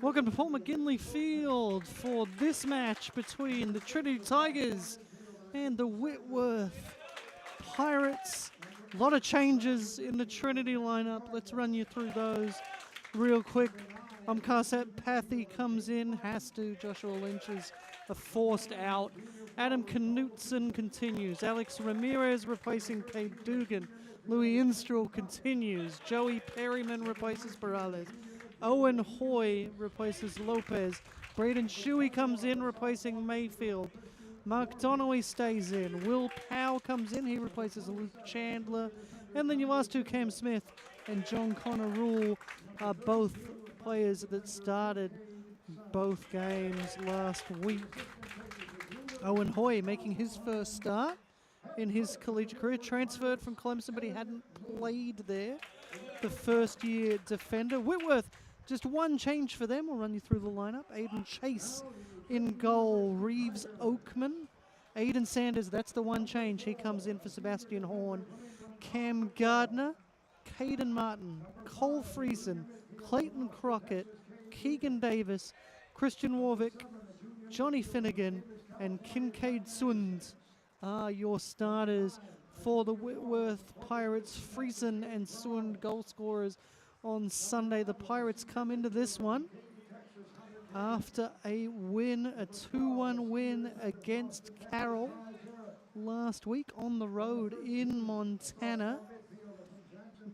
Welcome to Paul McGinley Field for this match between the Trinity Tigers and the Whitworth Pirates. A lot of changes in the Trinity lineup. Let's run you through those real quick. Umkarset Pathy comes in, has to. Joshua Lynch is forced out. Adam Knutson continues. Alex Ramirez replacing Cade Dugan. Louis Instrel continues. Joey Perryman replaces Perales. Owen Hoy replaces Lopez. Braden Shuey comes in replacing Mayfield. Mark Donnelly stays in. Will Powell comes in. He replaces Luke Chandler. And then your last two, Cam Smith and John Connor Rule, are both players that started both games last week. Owen Hoy making his first start in his collegiate career. Transferred from Clemson, but he hadn't played there. The first-year defender. Whitworth, just one change for them. We'll run you through the lineup. Aiden Chase in goal. Reeves Oakman. Aiden Sanders, that's the one change. He comes in for Sebastian Horn. Cam Gardner. Caden Martin. Cole Friesen. Clayton Crockett. Keegan Davis. Christian Warwick. Johnny Finnegan. And Kincaid Sund are your starters for the Whitworth Pirates. Friesen and Sund goal scorers on Sunday. The Pirates come into this one after a win, a 2-1 win against Carroll last week on the road in Montana.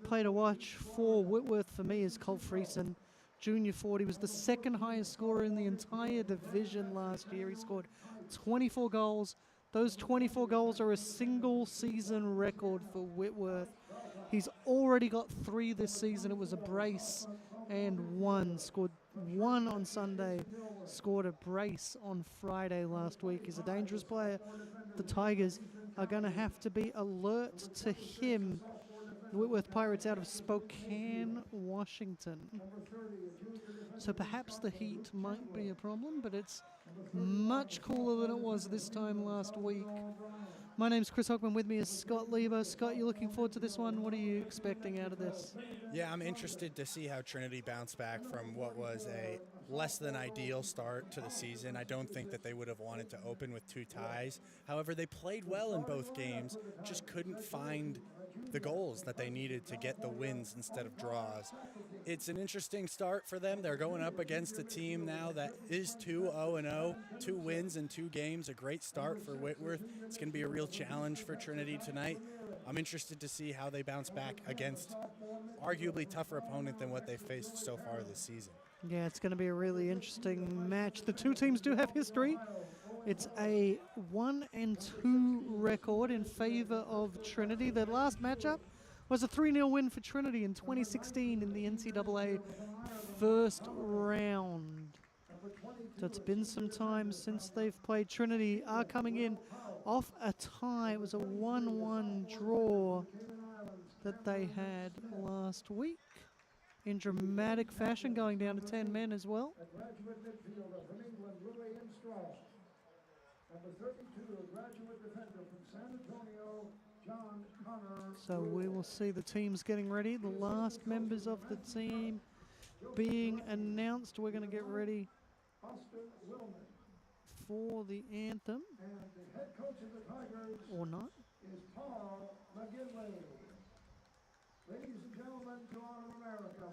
Play to watch for Whitworth for me is Cole Friesen. Junior 40 was the second highest scorer in the entire division last year. He scored 24 goals. Those 24 goals are a single season record for Whitworth. He's already got 3 this season. It was a brace and 1. Scored 1 on Sunday. Scored a brace on Friday last week. He's a dangerous player. The Tigers are going to have to be alert to him. The Whitworth Pirates out of Spokane, Washington. So perhaps the heat might be a problem, but it's much cooler than it was this time last week. My name's Chris Hockman. With me is Scott Lieber. Scott, you looking forward to this one? What are you expecting out of this? Yeah, I'm interested to see how Trinity bounced back from what was a less than ideal start to the season. I don't think that they would have wanted to open with 2 ties. However, they played well in both games, just couldn't find the goals that they needed to get the wins instead of draws. It's an interesting start for them. They're going up against a team now that is 2-0-0, 2 wins in 2 games, a great start for Whitworth. It's going to be a real challenge for Trinity tonight. I'm interested to see how they bounce back against arguably tougher opponent than what they've faced so far this season. Yeah, it's going to be a really interesting match. The two teams do have history. It's a 1-2 record in favor of Trinity. Their last matchup was a 3-0 win for Trinity in 2016 in the NCAA first round. So it's been some time since they've played. Trinity are coming in off a tie. It was a 1-1 draw that they had last week in dramatic fashion, going down to 10 men as well. So we will see the teams getting ready. The last members of the team being announced. We're going to get ready for the anthem. Or not.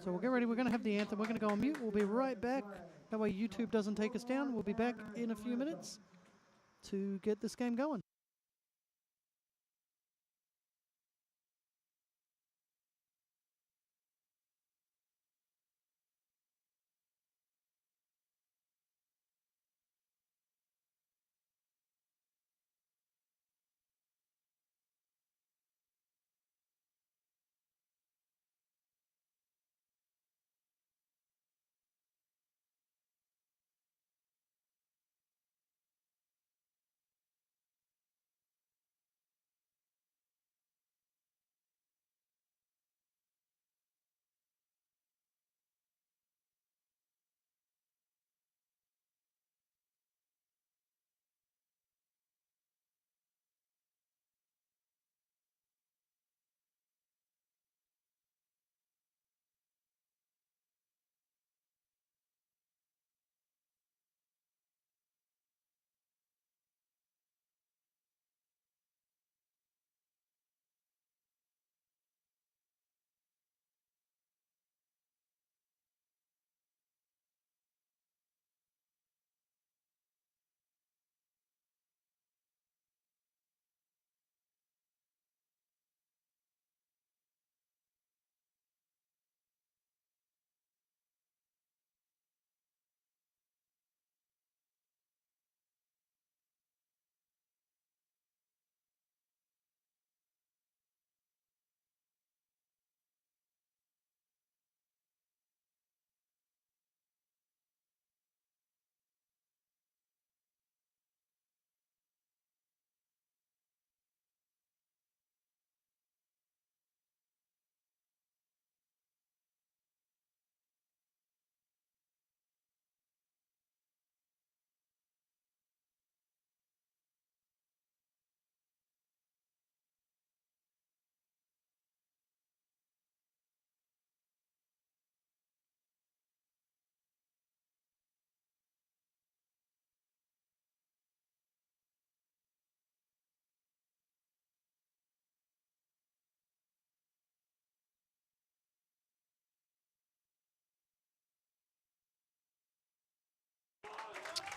So we'll get ready. We're going to have the anthem. We're going to go on mute. We'll be right back. That way YouTube doesn't take us down. We'll be back in a few minutes to get this game going.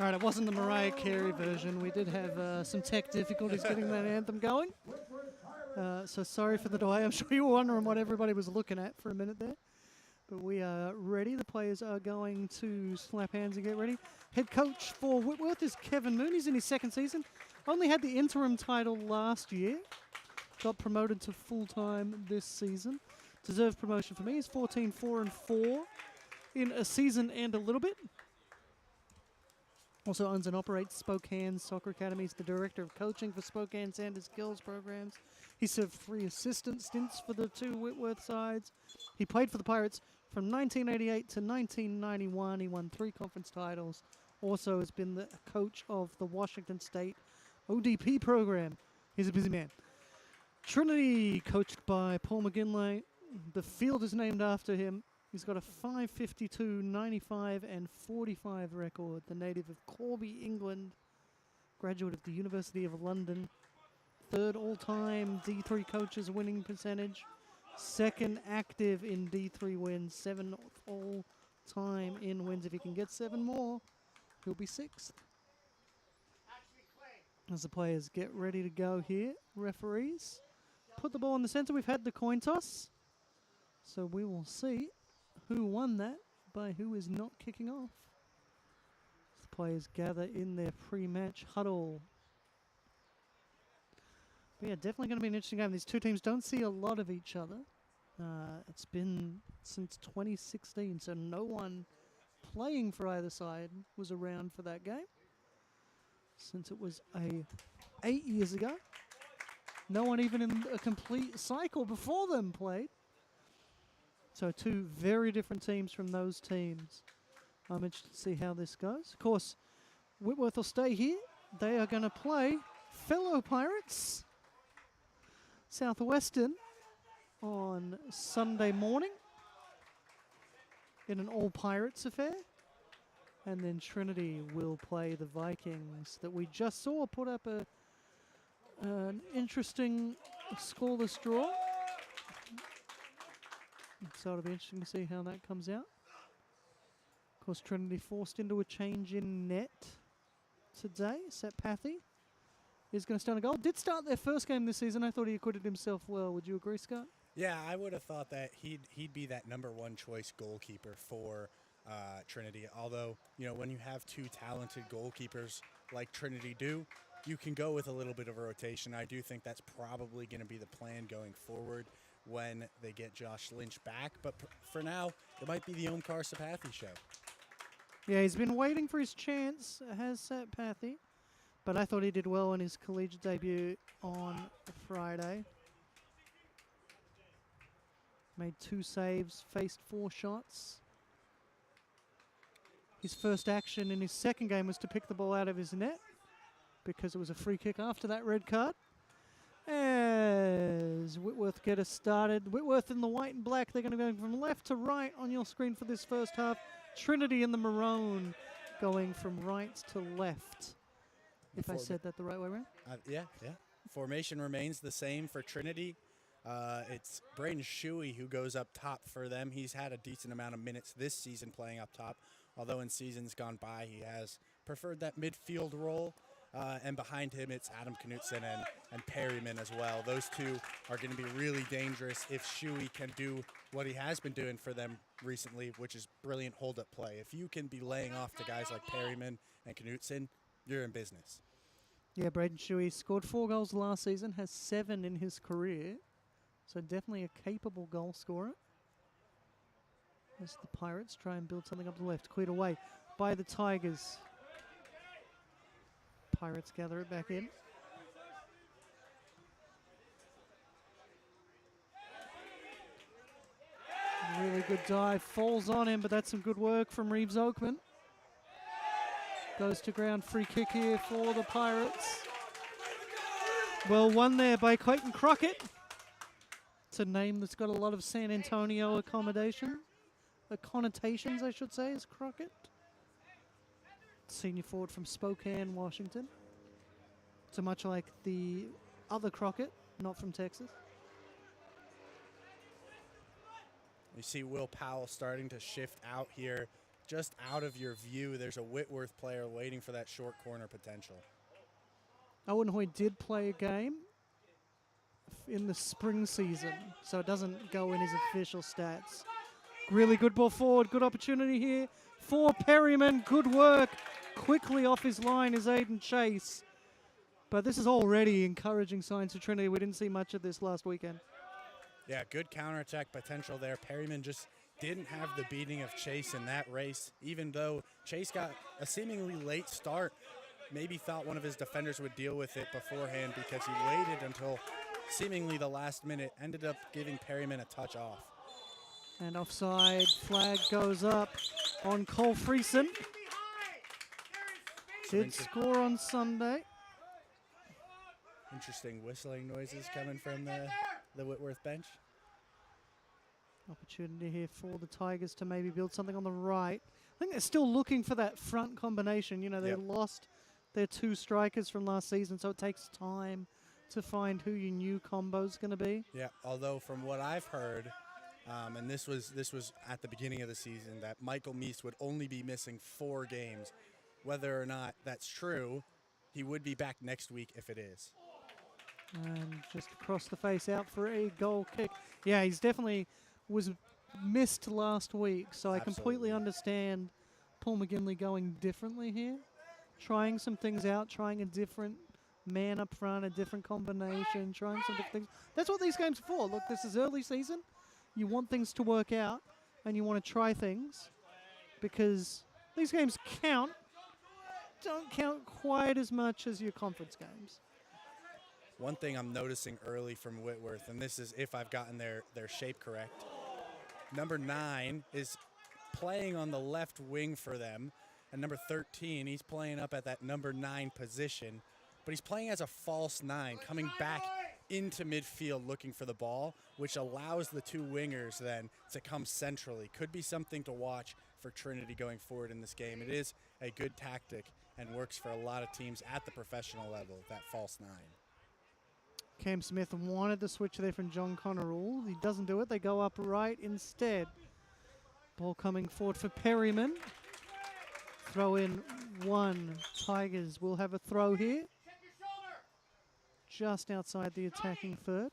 All right, it wasn't the Mariah Carey version. We did have some tech difficulties getting that anthem going. So sorry for the delay. I'm sure you were wondering what everybody was looking at for a minute there. But we are ready. The players are going to slap hands and get ready. Head coach for Whitworth is Kevin Moon. He's in his second season. Only had the interim title last year. Got promoted to full-time this season. Deserved promotion for me. He's 14-4-4 in a season and a little bit. Also owns and operates Spokane Soccer Academy. He's the director of coaching for Spokane Sanders Girls programs. He served 3 assistant stints for the 2 Whitworth sides. He played for the Pirates from 1988 to 1991. He won 3 conference titles. Also has been the coach of the Washington State ODP program. He's a busy man. Trinity, coached by Paul McGinley. The field is named after him. He's got a 5.52, 95, and 45 record. The native of Corby, England. Graduate of the University of London. 3rd all-time D3 coaches winning percentage. 2nd active in D3 wins. 7th all-time in wins. If he can get 7 more, he'll be 6th. As the players get ready to go here, referees put the ball in the center. We've had the coin toss, so we will see who won that by who is not kicking off. As the players gather in their pre-match huddle. But yeah, definitely going to be an interesting game. These two teams don't see a lot of each other. It's been since 2016, so no one playing for either side was around for that game. Since it was 8 years ago. No one even in a complete cycle before them played. So 2 very different teams from those teams. I'm interested to see how this goes. Of course, Whitworth will stay here. They are going to play fellow Pirates, Southwestern, on Sunday morning in an all-Pirates affair. And then Trinity will play the Vikings that we just saw put up an interesting scoreless draw. So it'll be interesting to see how that comes out. Of course, Trinity forced into a change in net today. Seth Pathy is going to start a goal. Did start their first game this season. I thought he acquitted himself well. Would you agree, Scott? Yeah, I would have thought that he'd be that number 1 choice goalkeeper for Trinity. Although, you know, when you have 2 talented goalkeepers like Trinity do, you can go with a little bit of a rotation. I do think that's probably going to be the plan going forward when they get Josh Lynch back. But for now, it might be the Omkar Sapathi show. Yeah, he's been waiting for his chance, has Seth Pathy. But I thought he did well in his collegiate debut on Friday. Made 2 saves, faced 4 shots. His first action in his second game was to pick the ball out of his net because it was a free kick after that red card. As Whitworth get us started. Whitworth in the white and black. They're going to go from left to right on your screen for this first half. Trinity in the maroon going from right to left. If I said that the right way around? Yeah. Formation remains the same for Trinity. It's Braden Shuey who goes up top for them. He's had a decent amount of minutes this season playing up top, although in seasons gone by he has preferred that midfield role. And behind him it's Adam Knutson and Perryman as well. Those 2 are going to be really dangerous if Shuey can do what he has been doing for them recently, which is brilliant hold-up play. If you can be laying off to guys like Perryman and Knutson, you're in business. Yeah, Braden Shuey scored 4 goals last season, has 7 in his career. So definitely a capable goal scorer. As the Pirates try and build something up the left. Cleared away by the Tigers. Pirates gather it back in. Really good dive. Falls on him, but that's some good work from Reeves Oakman. Goes to ground. Free kick here for the Pirates. Well won there by Clayton Crockett. It's a name that's got a lot of San Antonio connotations, I should say, is Crockett. Senior forward from Spokane, Washington. So much like the other Crockett, not from Texas. You see Will Powell starting to shift out here just out of your view, there's a Whitworth player waiting for that short corner potential. Owen Hoy did play a game in the spring season, so it doesn't go in his official stats. Really good ball forward, good opportunity here for Perryman. Good work. Quickly off his line is Aiden Chase. But this is already encouraging signs for Trinity. We didn't see much of this last weekend. Yeah, good counterattack potential there. Perryman just didn't have the beating of Chase in that race, even though Chase got a seemingly late start. Maybe thought one of his defenders would deal with it beforehand because he waited until seemingly the last minute, ended up giving Perryman a touch off. And offside flag goes up on Cole Friesen. Did score on Sunday. Interesting whistling noises coming from the Whitworth bench. Opportunity here for the Tigers to maybe build something on the right. I think they're still looking for that front combination. You know, they lost their 2 strikers from last season, so it takes time to find who your new combo's going to be. Yeah, although from what I've heard, and this was at the beginning of the season, that Michael Meese would only be missing 4 games. Whether or not that's true, he would be back next week if it is. And just across the face out for a goal kick. Yeah, he's definitely was missed last week, so I completely understand Paul McGinley going differently here. Trying some things out, trying a different man up front, a different combination, trying some different things. That's what these games are for. Look, this is early season. You want things to work out, and you want to try things because these games don't count quite as much as your conference games. One thing I'm noticing early from Whitworth, and this is if I've gotten their shape correct, number 9 is playing on the left wing for them, and number 13, he's playing up at that number 9 position, but he's playing as a false 9, coming back into midfield looking for the ball, which allows the 2 wingers then to come centrally. Could be something to watch for Trinity going forward in this game. It is a good tactic and works for a lot of teams at the professional level, that false 9. Cam Smith wanted the switch there from John Connerall. He doesn't do it. They go up right instead. Ball coming forward for Perryman. Throw in 1. Tigers will have a throw here. Just outside the attacking third.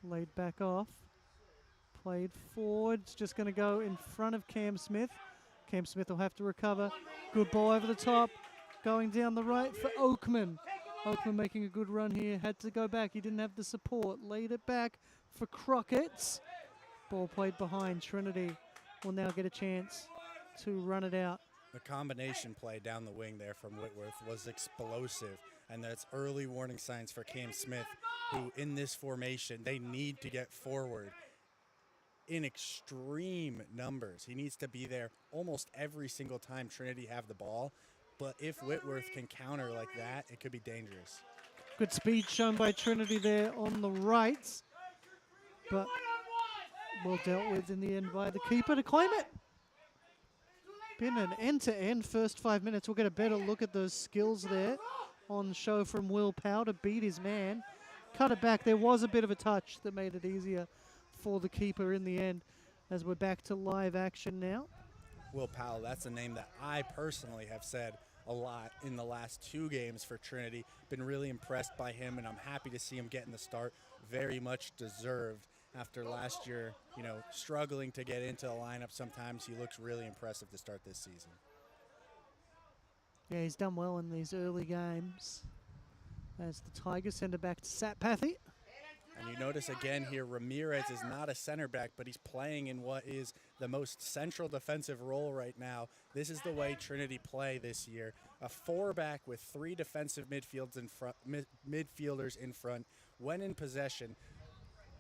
Laid back off. Played forward. It's just going to go in front of Cam Smith. Cam Smith will have to recover. Good ball over the top. Going down the right for Oakman. Oakman making a good run here. Had to go back. He didn't have the support. Laid it back for Crockett's. Ball played behind. Trinity will now get a chance to run it out. The combination play down the wing there from Whitworth was explosive, and that's early warning signs for Cam Smith, who in this formation, they need to get forward in extreme numbers. He needs to be there almost every single time Trinity have the ball. But if Whitworth can counter like that, it could be dangerous. Good speed shown by Trinity there on the right. But well dealt with in the end by the keeper to claim it. Been an end-to-end first 5 minutes. We'll get a better look at those skills there on show from Will Powell to beat his man. Cut it back. There was a bit of a touch that made it easier for the keeper in the end as we're back to live action now. Will Powell, that's a name that I personally have said a lot in the last 2 games for Trinity. Been really impressed by him, and I'm happy to see him getting the start. Very much deserved after last year, struggling to get into the lineup sometimes. He looks really impressive to start this season. Yeah, he's done well in these early games as the Tigers send it back to Satpathy. And you notice again here, Ramirez is not a center back, but he's playing in what is the most central defensive role right now. This is the way Trinity play this year. A 4-back with 3 defensive midfielders in front. When in possession,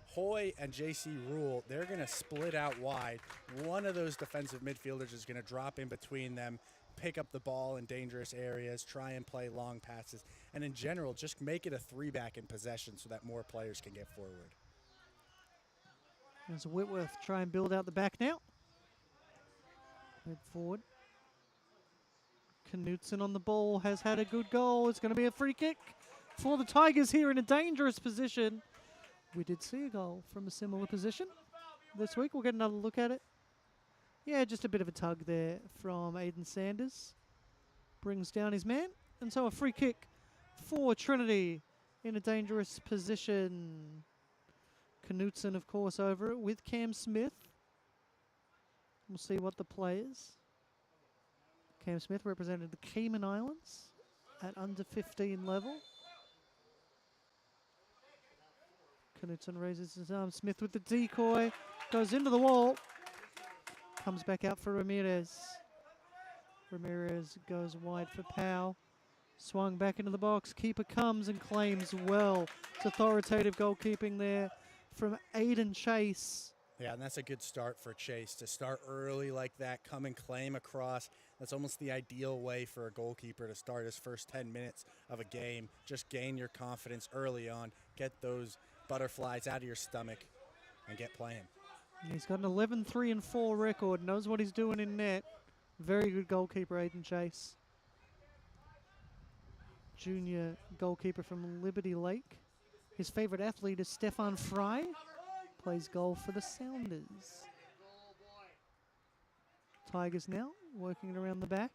Hoy and JC Rule, they're going to split out wide. One of those defensive midfielders is going to drop in between them, pick up the ball in dangerous areas, try and play long passes, and in general, just make it a 3-back in possession so that more players can get forward. As Whitworth try and build out the back now. Head forward. Knutson on the ball has had a good goal. It's going to be a free kick for the Tigers here in a dangerous position. We did see a goal from a similar position. this week. We'll get another look at it. Yeah, just a bit of a tug there from Aiden Sanders. Brings down his man. And so a free kick for Trinity in a dangerous position. Knutson, of course, over it with Cam Smith. We'll see what the players. Cam Smith represented the Cayman Islands at under 15 level. Knutson raises his arm. Smith with the decoy. Goes into the wall. Comes back out for Ramirez. Ramirez goes wide for Powell. Swung back into the box. Keeper comes and claims well. It's authoritative goalkeeping there from Aiden Chase. Yeah, and that's a good start for Chase. To start early like that, come and claim across. That's almost the ideal way for a goalkeeper to start his first 10 minutes of a game. Just gain your confidence early on. Get those butterflies out of your stomach and get playing. He's got an 11-3-4 record. Knows what he's doing in net. Very good goalkeeper, Aiden Chase. Junior goalkeeper from Liberty Lake. His favorite athlete is Stefan Fry. Plays goal for the Sounders. Tigers now working it around the back.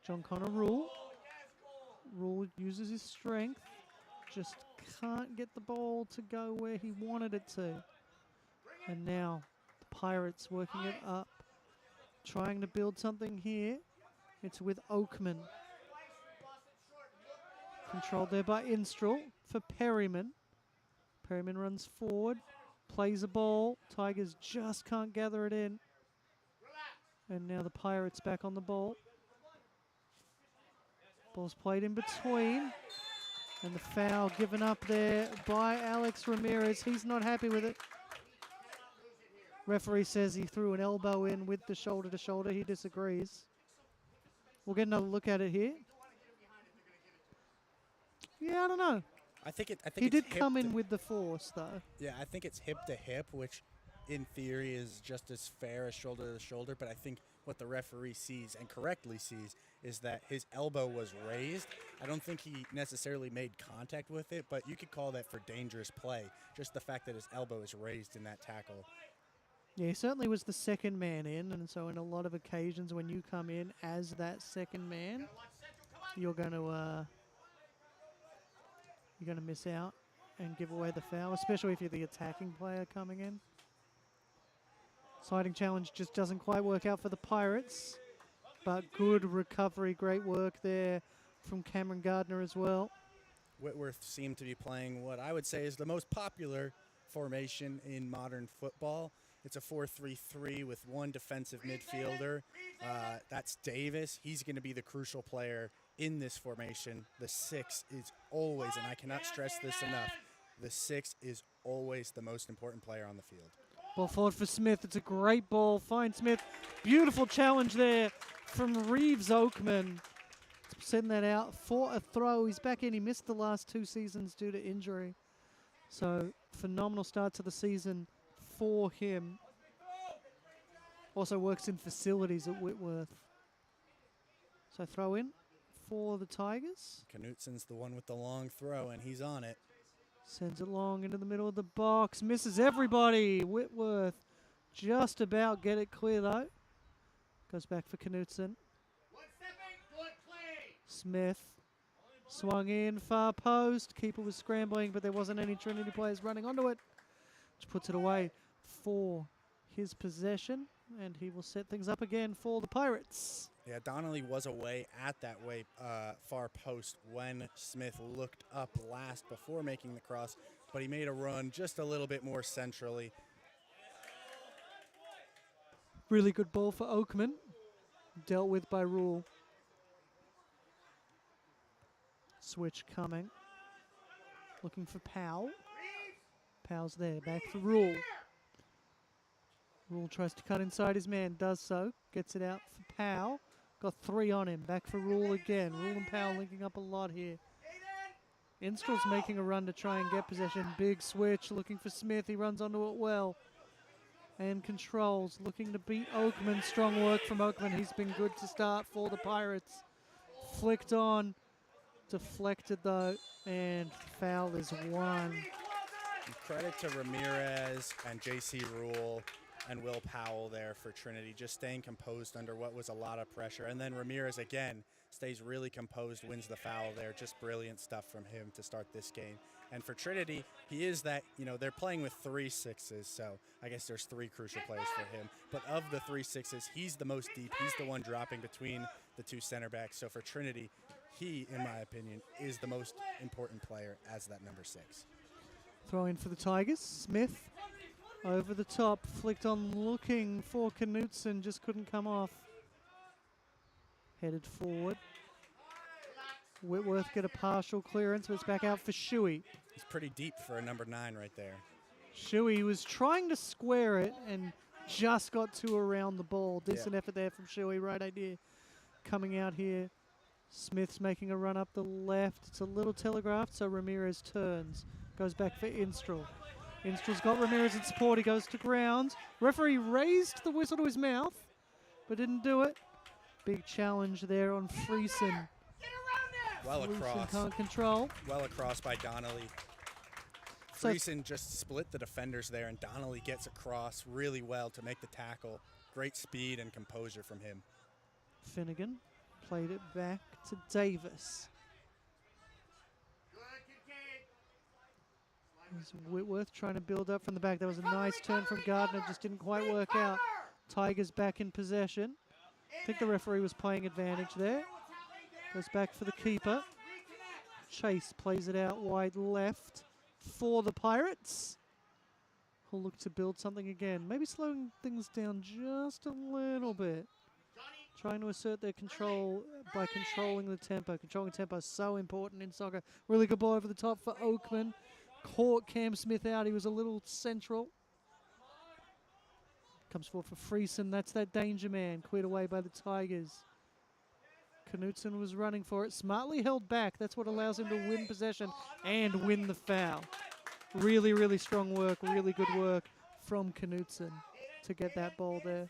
John Connor Rule. Rule uses his strength. Just can't get the ball to go where he wanted it to. And now the Pirates working it up. Trying to build something here. It's with Oakman. Controlled there by Instrel for Perryman. Perryman runs forward. Plays a ball. Tigers just can't gather it in. And now the Pirates back on the ball. Ball's played in between. And the foul given up there by Alex Ramirez. He's not happy with it. Referee says he threw an elbow in with the shoulder to shoulder. He disagrees. We'll get another look at it here. Yeah, I don't know. I think he did come in with the force, though. Yeah, I think it's hip to hip, which in theory is just as fair as shoulder to shoulder. But I think what the referee sees, and correctly sees, is that his elbow was raised. I don't think he necessarily made contact with it, but you could call that for dangerous play. Just the fact that his elbow is raised in that tackle. Yeah, he certainly was the second man in, and so in a lot of occasions when you come in as that second man, you're going to miss out and give away the foul, especially if you're the attacking player coming in. Sliding challenge just doesn't quite work out for the Pirates, but good recovery, great work there from Cameron Gardner as well. Whitworth seemed to be playing what I would say is the most popular formation in modern football. It's a 4-3-3 with one defensive midfielder. That's Davis. He's going to be the crucial player in this formation. The 6 is always, and I cannot stress this enough, the 6 is always the most important player on the field. Ball forward for Smith. It's a great ball. Fine Smith. Beautiful challenge there from Reeves Oakman. Sending that out for a throw. He's back in. He missed the last 2 seasons due to injury. So phenomenal start to the season for him. Also works in facilities at Whitworth. So throw in for the Tigers. Knutson's the one with the long throw, and he's on it. Sends it long into the middle of the box. Misses everybody. Whitworth just about get it clear, though. Goes back for Knutson. Smith swung in, far post. Keeper was scrambling, but there wasn't any Trinity players running onto it, which puts it away for his possession, and he will set things up again for the Pirates. Yeah, Donnelly was away at that way far post when Smith looked up last before making the cross, but he made a run just a little bit more centrally. Really good ball for Oakman, dealt with by Rule. Switch coming. Looking for Powell. Powell's there, back for Rule. Rule tries to cut inside his man, does so. Gets it out for Powell. Got 3 on him, back for Rule again. Rule and Powell linking up a lot here. Instrel's making a run to try and get possession. Big switch, looking for Smith. He runs onto it well. And controls, looking to beat Oakman. Strong work from Oakman. He's been good to start for the Pirates. Flicked on. Deflected though, and foul is 1. credit to Ramirez and J.C. Rule and Will Powell there for Trinity, just staying composed under what was a lot of pressure. And then Ramirez, again, stays really composed, wins the foul there. Just brilliant stuff from him to start this game. And for Trinity, he is that, they're playing with 3 6s, so I guess there's 3 crucial players for him. But of the 3 6s, he's the most deep. He's the one dropping between the 2 center backs. So for Trinity, he, in my opinion, is the most important player as that number 6. Throw in for the Tigers. Smith over the top, flicked on, looking for Knutson, just couldn't come off. Headed forward. Whitworth get a partial clearance, but it's back out for Shuey. He's pretty deep for a number 9 right there. Shuey was trying to square it and just got 2 around the ball. Decent effort there from Shuey, right idea. Coming out here. Smith's making a run up the left. It's a little telegraphed, so Ramirez turns. Goes back for Instrel. Instrel's got Ramirez in support. He goes to ground. Referee raised the whistle to his mouth, but didn't do it. Big challenge there on Friesen. Well across. Can't control. Well across by Donnelly. Friesen just split the defenders there, and Donnelly gets across really well to make the tackle. Great speed and composure from him. Finnegan played it back to Davis. There's Whitworth trying to build up from the back. That was a nice turn from Gardner, just didn't quite work out. Tigers back in possession. I think the referee was playing advantage there. Goes back for the keeper. Chase plays it out wide left for the Pirates. Who'll look to build something again. Maybe slowing things down just a little bit. Trying to assert their control by controlling the tempo. Controlling tempo is so important in soccer. Really good ball over the top for Oakman. Caught Cam Smith out. He was a little central. Comes forward for Friesen. That's that danger man. Cleared away by the Tigers. Knutson was running for it. Smartly held back. That's what allows him to win possession and win the foul. Really, really strong work. Really good work from Knutson to get that ball there.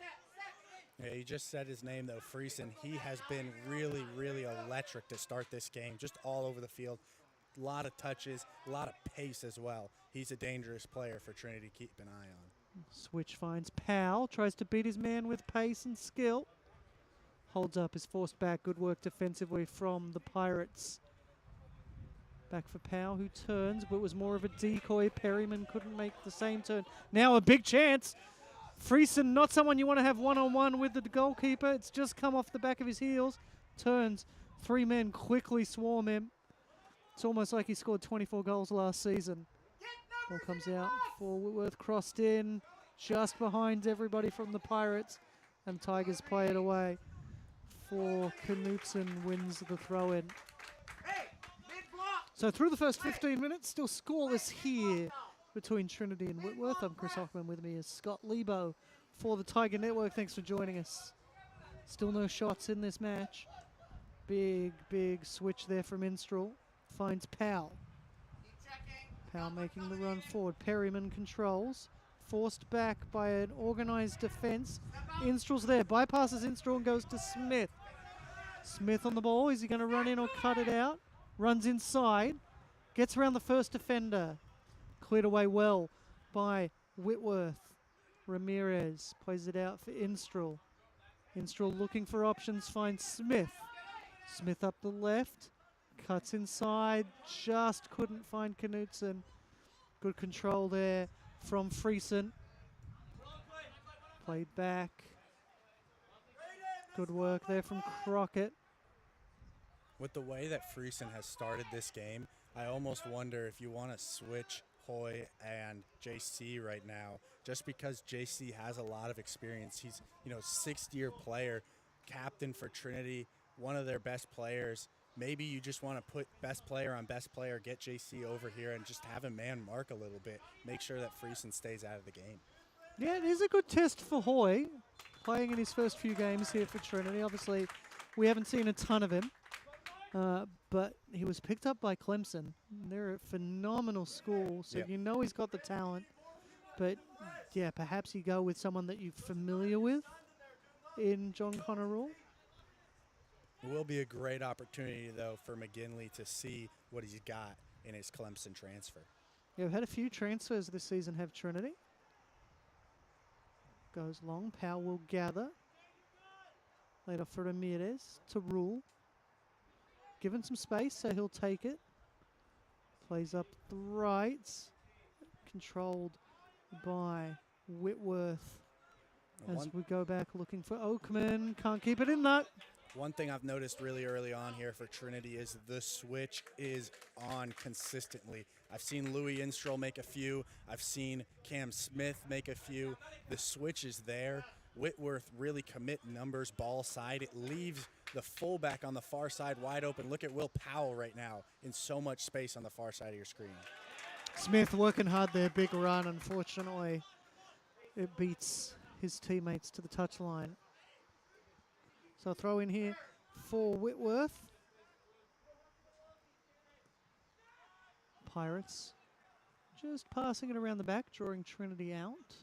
Yeah, you just said his name, though, Friesen. He has been really, really electric to start this game, just all over the field. A lot of touches, a lot of pace as well. He's a dangerous player for Trinity to keep an eye on. Switch finds Powell, tries to beat his man with pace and skill. Holds up, is forced back. Good work defensively from the Pirates. Back for Powell, who turns, but was more of a decoy. Perryman couldn't make the same turn. Now a big chance. Friesen, not someone you want to have one-on-one with the goalkeeper. It's just come off the back of his heels. Turns, 3 men quickly swarm him. It's almost like he scored 24 goals last season. Ball comes out for Whitworth, crossed in, just behind everybody from the Pirates. And Tigers play it away for Knutson, wins the throw-in. So through the first 15 minutes, still scoreless here between Trinity and Whitworth. I'm Chris Hoffman, with me is Scott Lebo for the Tiger Network. Thanks for joining us. Still no shots in this match. Big switch there from Instrel. Finds Powell. Powell making the run forward. Perryman controls. Forced back by an organized defense. Instrel's there. Bypasses Instrel and goes to Smith. Smith on the ball. Is he going to run in or cut it out? Runs inside. Gets around the first defender. Cleared away well by Whitworth. Ramirez plays it out for Instrel. Instrel looking for options. Finds Smith. Smith up the left. Cuts inside, just couldn't find Knutson. Good control there from Friesen. Played back. Good work there from Crockett. With the way that Friesen has started this game, I almost wonder if you want to switch Hoy and JC right now, just because JC has a lot of experience. He's, 6th-year player, captain for Trinity, one of their best players. Maybe you just want to put best player on best player, get JC over here, and just have him man mark a little bit. Make sure that Friesen stays out of the game. Yeah, it is a good test for Hoy, playing in his first few games here for Trinity. Obviously, we haven't seen a ton of him, but he was picked up by Clemson. They're a phenomenal school, so you know he's got the talent. But, yeah, perhaps you go with someone that you're familiar with in John Connor Rule. It will be a great opportunity, though, for McGinley to see what he's got in his Clemson transfer. Yeah, we've had a few transfers this season, have Trinity. Goes long. Powell will gather. Laid off for Ramirez to Rule. Given some space, so he'll take it. Plays up the right. Controlled by Whitworth. As we go back looking for Oakman. Can't keep it in that. One thing I've noticed really early on here for Trinity is the switch is on consistently. I've seen Louis Instrol make a few. I've seen Cam Smith make a few. The switch is there. Whitworth really commit numbers ball side. It leaves the fullback on the far side wide open. Look at Will Powell right now in so much space on the far side of your screen. Smith working hard there. Big run. Unfortunately, it beats his teammates to the touchline. So I'll throw in here for Whitworth. Pirates just passing it around the back, drawing Trinity out,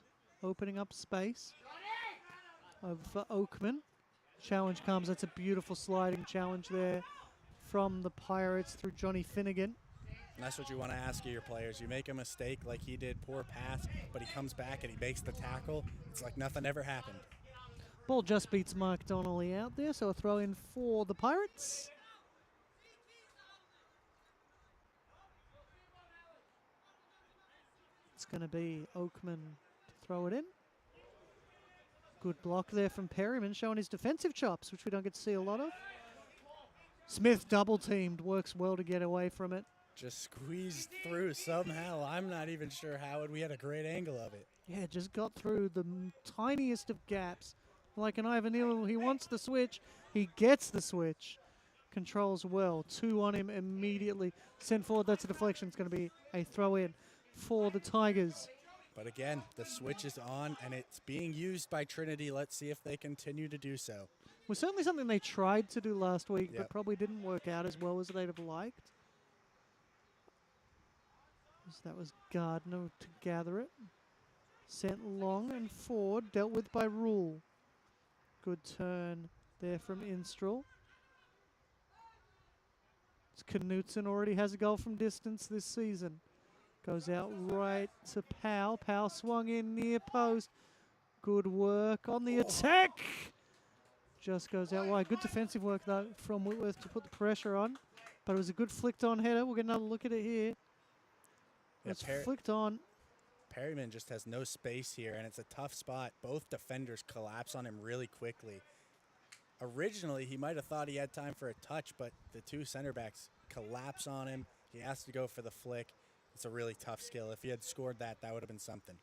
opening up space over Oakman. Challenge comes. That's a beautiful sliding challenge there from the Pirates through Johnny Finnegan. And that's what you want to ask of your players. You make a mistake like he did, poor pass, but he comes back and he makes the tackle. It's like nothing ever happened. Ball just beats Mark Donnelly out there, so a throw in for the Pirates. It's going to be Oakman to throw it in. Good block there from Perryman, showing his defensive chops, which we don't get to see a lot of. Smith double teamed, works well to get away from it. Just squeezed through somehow. I'm not even sure how, and we had a great angle of it. Yeah, just got through the tiniest of gaps. Like an Ivan Neal, he wants the switch. He gets the switch. Controls well. 2 on him immediately. Send forward, that's a deflection. It's going to be a throw in for the Tigers. But again, the switch is on, and it's being used by Trinity. Let's see if they continue to do so. Was certainly something they tried to do last week, Yep. but probably didn't work out as well as they'd have liked. So that was Gardner to gather it. Sent long and forward, dealt with by Rule. Good turn there from Instrel. Knutson already has a goal from distance this season. Goes out right to Powell. Powell swung in near post. Good work on the attack. Just goes out wide. Good defensive work though from Whitworth to put the pressure on. But it was a good flicked on header. We'll get another look at it here. Yeah, It's flicked on. Perryman just has no space here, and it's a tough spot. Both defenders collapse on him really quickly. Originally, he might have thought he had time for a touch, but the two center backs collapse on him. He has to go for the flick. It's a really tough skill. If he had scored that, that would have been something.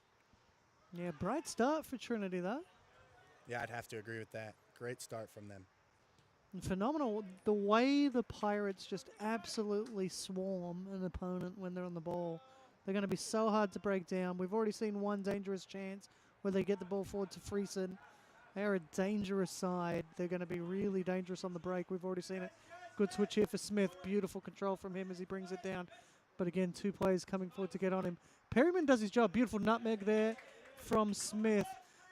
Yeah, bright start for Trinity though. Yeah, I'd have to agree with that. Great start from them. And phenomenal the way the Pirates just absolutely swarm an opponent when they're on the ball. They're going to be so hard to break down. We've already seen one dangerous chance where they get the ball forward to Friesen. They're a dangerous side. They're going to be really dangerous on the break. We've already seen it. Good switch here for Smith. Beautiful control from him as he brings it down. But again, 2 players coming forward to get on him. Perryman does his job. Beautiful nutmeg there from Smith.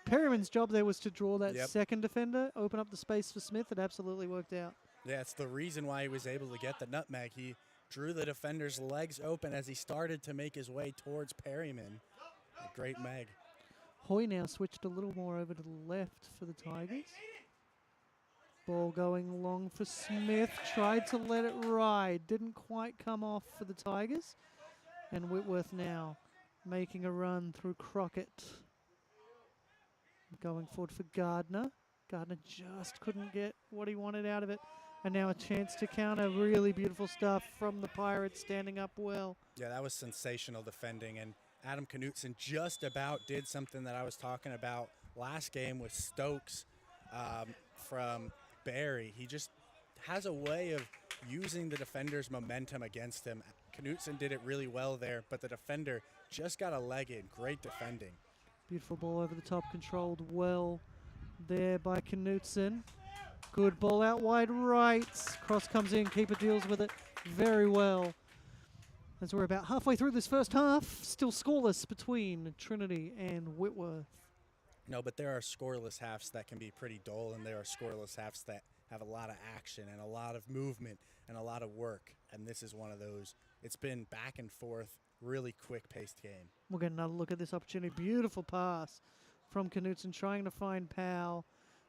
Perryman's job there was to draw that second defender, open up the space for Smith. It absolutely worked out. Yeah, it's the reason why he was able to get the nutmeg. He drew the defender's legs open as he started to make his way towards Perryman. A great meg. Hoy now switched a little more over to the left for the Tigers. Ball going long for Smith. Tried to let it ride. Didn't quite come off for the Tigers. And Whitworth now making a run through Crockett. Going forward for Gardner. Gardner just couldn't get what he wanted out of it. And now a chance to counter. Really beautiful stuff from the Pirates, standing up well. Yeah, that was sensational defending. And Adam Knutson just about did something that I was talking about last game with Stokes from Barry. He just has a way of using the defender's momentum against him. Knutson did it really well there, but the defender just got a leg in. Great defending. Beautiful ball over the top, controlled well there by Knutson. Good ball out wide right. Cross comes in, keeper deals with it very well. As we're about halfway through this first half, still scoreless between Trinity and Whitworth. No, but there are scoreless halves that can be pretty dull, and there are scoreless halves that have a lot of action and a lot of movement and a lot of work, and this is one of those. It's been back and forth, really quick-paced game. We'll get another look at this opportunity. Beautiful pass from Knutson, trying to find Powell.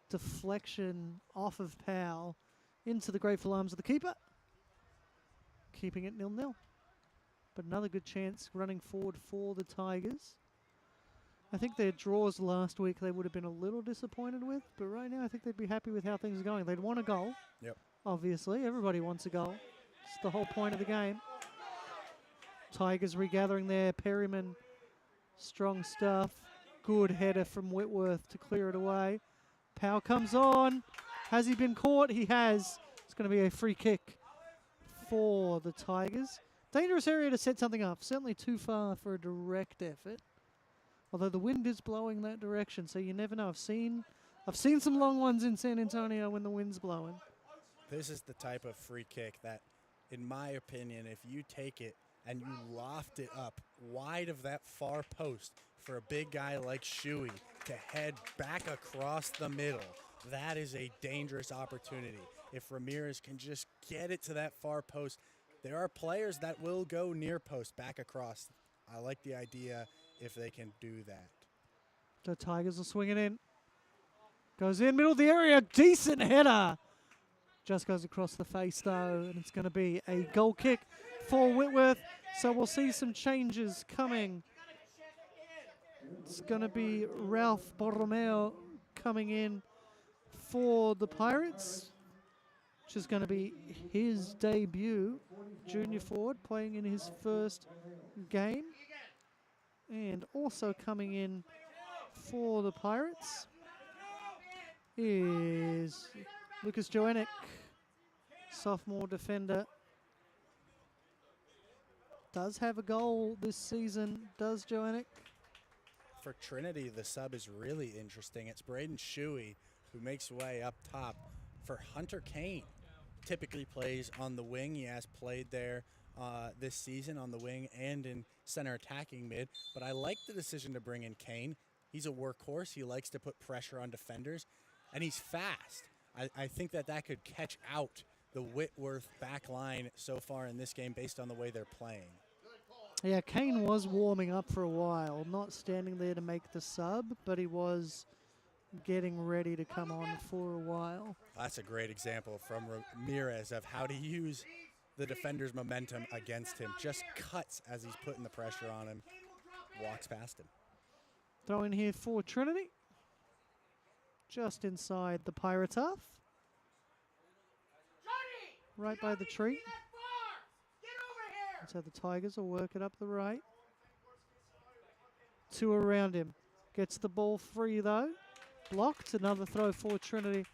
Deflection off of Powell into the grateful arms of the keeper. Keeping it 0-0. But another good chance running forward for the Tigers. I think their draws last week they would have been a little disappointed with, but right now I think they'd be happy with how things are going. They'd want a goal. Yep. Obviously, everybody wants a goal. It's the whole point of the game. Tigers regathering there. Perryman, strong stuff. Good header from Whitworth to clear it away. Powell comes on. Has he been caught? He has. It's going to be a free kick for the Tigers. Dangerous area to set something up. Certainly too far for a direct effort. Although the wind is blowing that direction, so you never know. I've seen some long ones in San Antonio when the wind's blowing. This is the type of free kick that, in my opinion, if you take it and you loft it up wide of that far post for a big guy like Shuey to head back across the middle, that is a dangerous opportunity. If Ramirez can just get it to that far post, there are players that will go near post back across. I like the idea if they can do that. The Tigers will swing it in. Goes in, middle of the area, decent header. Just goes across the face though, and it's going to be a goal kick for Whitworth. So we'll see some changes coming. It's going to be Ralph Borromeo coming in for the Pirates, which is going to be his debut. Junior forward playing in his first game. And also coming in for the Pirates is Lucas Joannick, sophomore defender. Does have a goal this season, does Joannick? For Trinity, the sub is really interesting. It's Braden Shuey who makes way up top for Hunter Kane. Typically plays on the wing. He has played there this season on the wing and in center attacking mid. But I like the decision to bring in Kane. He's a workhorse. He likes to put pressure on defenders, and he's fast. I think that could catch out the Whitworth back line so far in this game based on the way they're playing. Yeah, Kane was warming up for a while, not standing there to make the sub, but he was getting ready to come on for a while. That's a great example from Ramirez of how to use the defender's momentum against him. Just cuts as he's putting the pressure on him, walks past him. Throw in here for Trinity. Just inside the Pirates half. Right by the tree. So the Tigers will work it up the right. Two around him. Gets the ball free though. Blocked. Another throw for Trinity.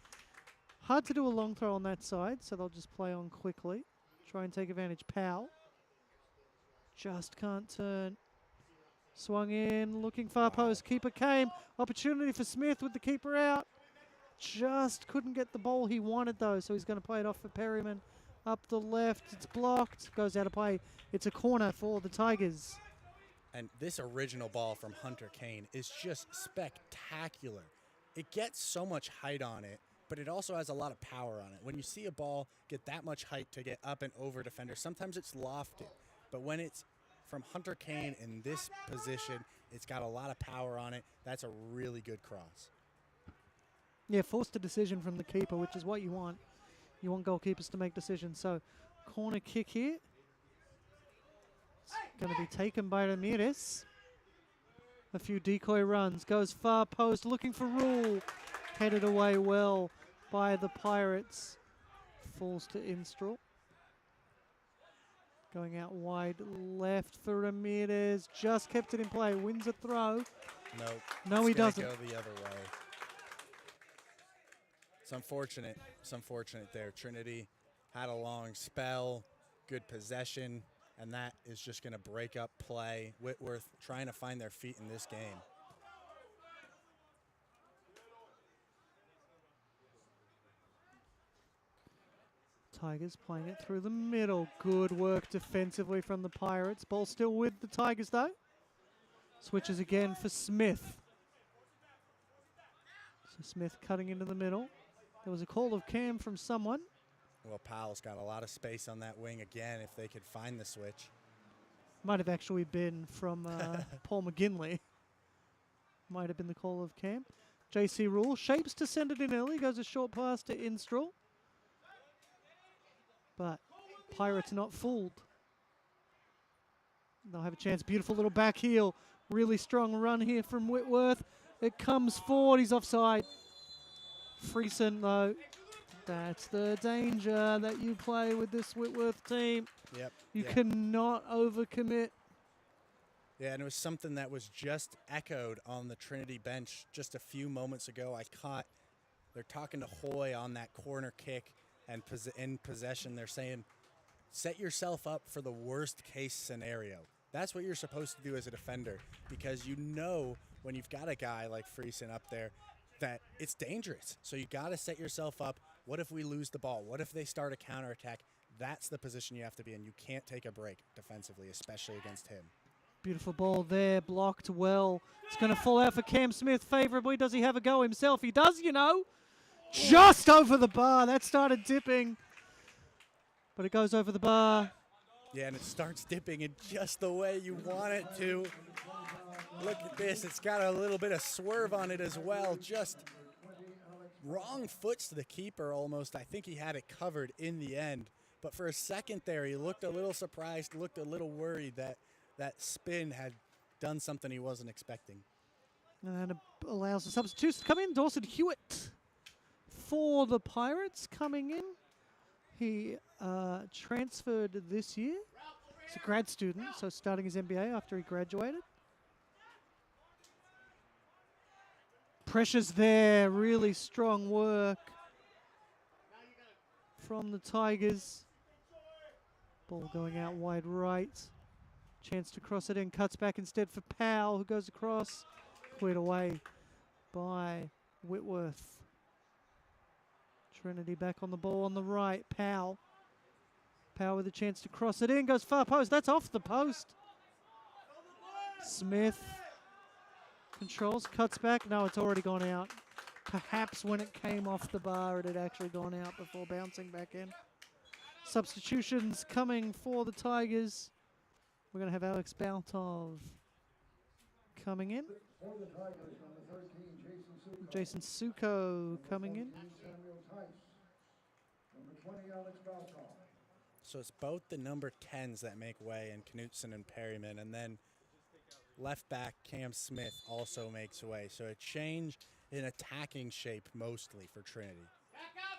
Hard to do a long throw on that side, so they'll just play on quickly. Try and take advantage. Powell. Just can't turn. Swung in, looking far post. Keeper came. Opportunity for Smith with the keeper out. Just couldn't get the ball he wanted though, so he's going to play it off for Perryman. Up the left, it's blocked. Goes out of play. It's a corner for the Tigers. And this original ball from Hunter Kane is just spectacular. It gets so much height on it, but it also has a lot of power on it. When you see a ball get that much height to get up and over defenders, sometimes it's lofted. But when it's from Hunter Kane in this position, it's got a lot of power on it. That's a really good cross. Yeah, forced a decision from the keeper, which is what you want. You want goalkeepers to make decisions. So, corner kick here. It's going to be taken by Ramirez. A few decoy runs. Goes far post, looking for Rule. Headed away well by the Pirates. Falls to Instrel. Going out wide left for Ramirez. Just kept it in play. Wins a throw. No, he doesn't. Go the other way. It's unfortunate. It's unfortunate there. Trinity had a long spell, good possession, and that is just going to break up play. Whitworth trying to find their feet in this game. Tigers playing it through the middle. Good work defensively from the Pirates. Ball still with the Tigers though. Switches again for Smith. So Smith cutting into the middle. There was a call of Cam from someone. Well, Powell's got a lot of space on that wing again if they could find the switch. Might have actually been from Paul McGinley. Might have been the call of Cam. JC Rule shapes to send it in early. Goes a short pass to Instrel. But Pirates not fooled. They'll have a chance. Beautiful little back heel. Really strong run here from Whitworth. It comes forward. He's offside. Friesen, though. That's the danger that you play with this Whitworth team. Yep. You cannot overcommit. Yeah, and it was something that was just echoed on the Trinity bench just a few moments ago. I caught, they're talking to Hoy on that corner kick and in possession. They're saying, set yourself up for the worst case scenario. That's what you're supposed to do as a defender, because you know when you've got a guy like Friesen up there that it's dangerous. So you got to set yourself up. What if we lose the ball? What if they start a counterattack? That's the position you have to be in. You can't take a break defensively, especially against him. Beautiful ball there, blocked well. It's going to fall out for Cam Smith favorably. Does he have a go himself? He does, you know. Just over the bar. That started dipping, but it goes over the bar. Yeah, and it starts dipping in just the way you want it to. Look at this. It's got a little bit of swerve on it as well. Just wrong foots to the keeper almost. I think he had it covered in the end. But for a second there, he looked a little surprised, looked a little worried that that spin had done something he wasn't expecting. And it allows the substitutes to come in. Dawson Hewitt for the Pirates coming in. He transferred this year. He's a grad student, so starting his MBA after he graduated. Pressure's there, really strong work from the Tigers. Ball going out wide right. Chance to cross it in, cuts back instead for Powell, who goes across. Cleared away by Whitworth. Trinity back on the ball on the right. Powell. Powell with a chance to cross it in, goes far post. That's off the post. Smith controls, cuts back. No, it's already gone out. Perhaps when it came off the bar, it had actually gone out before bouncing back in. Substitutions coming for the Tigers. We're going to have Alex Baltov coming in. Jason Suko coming in. So it's both the number 10s that make way in Knutson and Perryman, and then left back Cam Smith also makes way. So a change in attacking shape mostly for Trinity.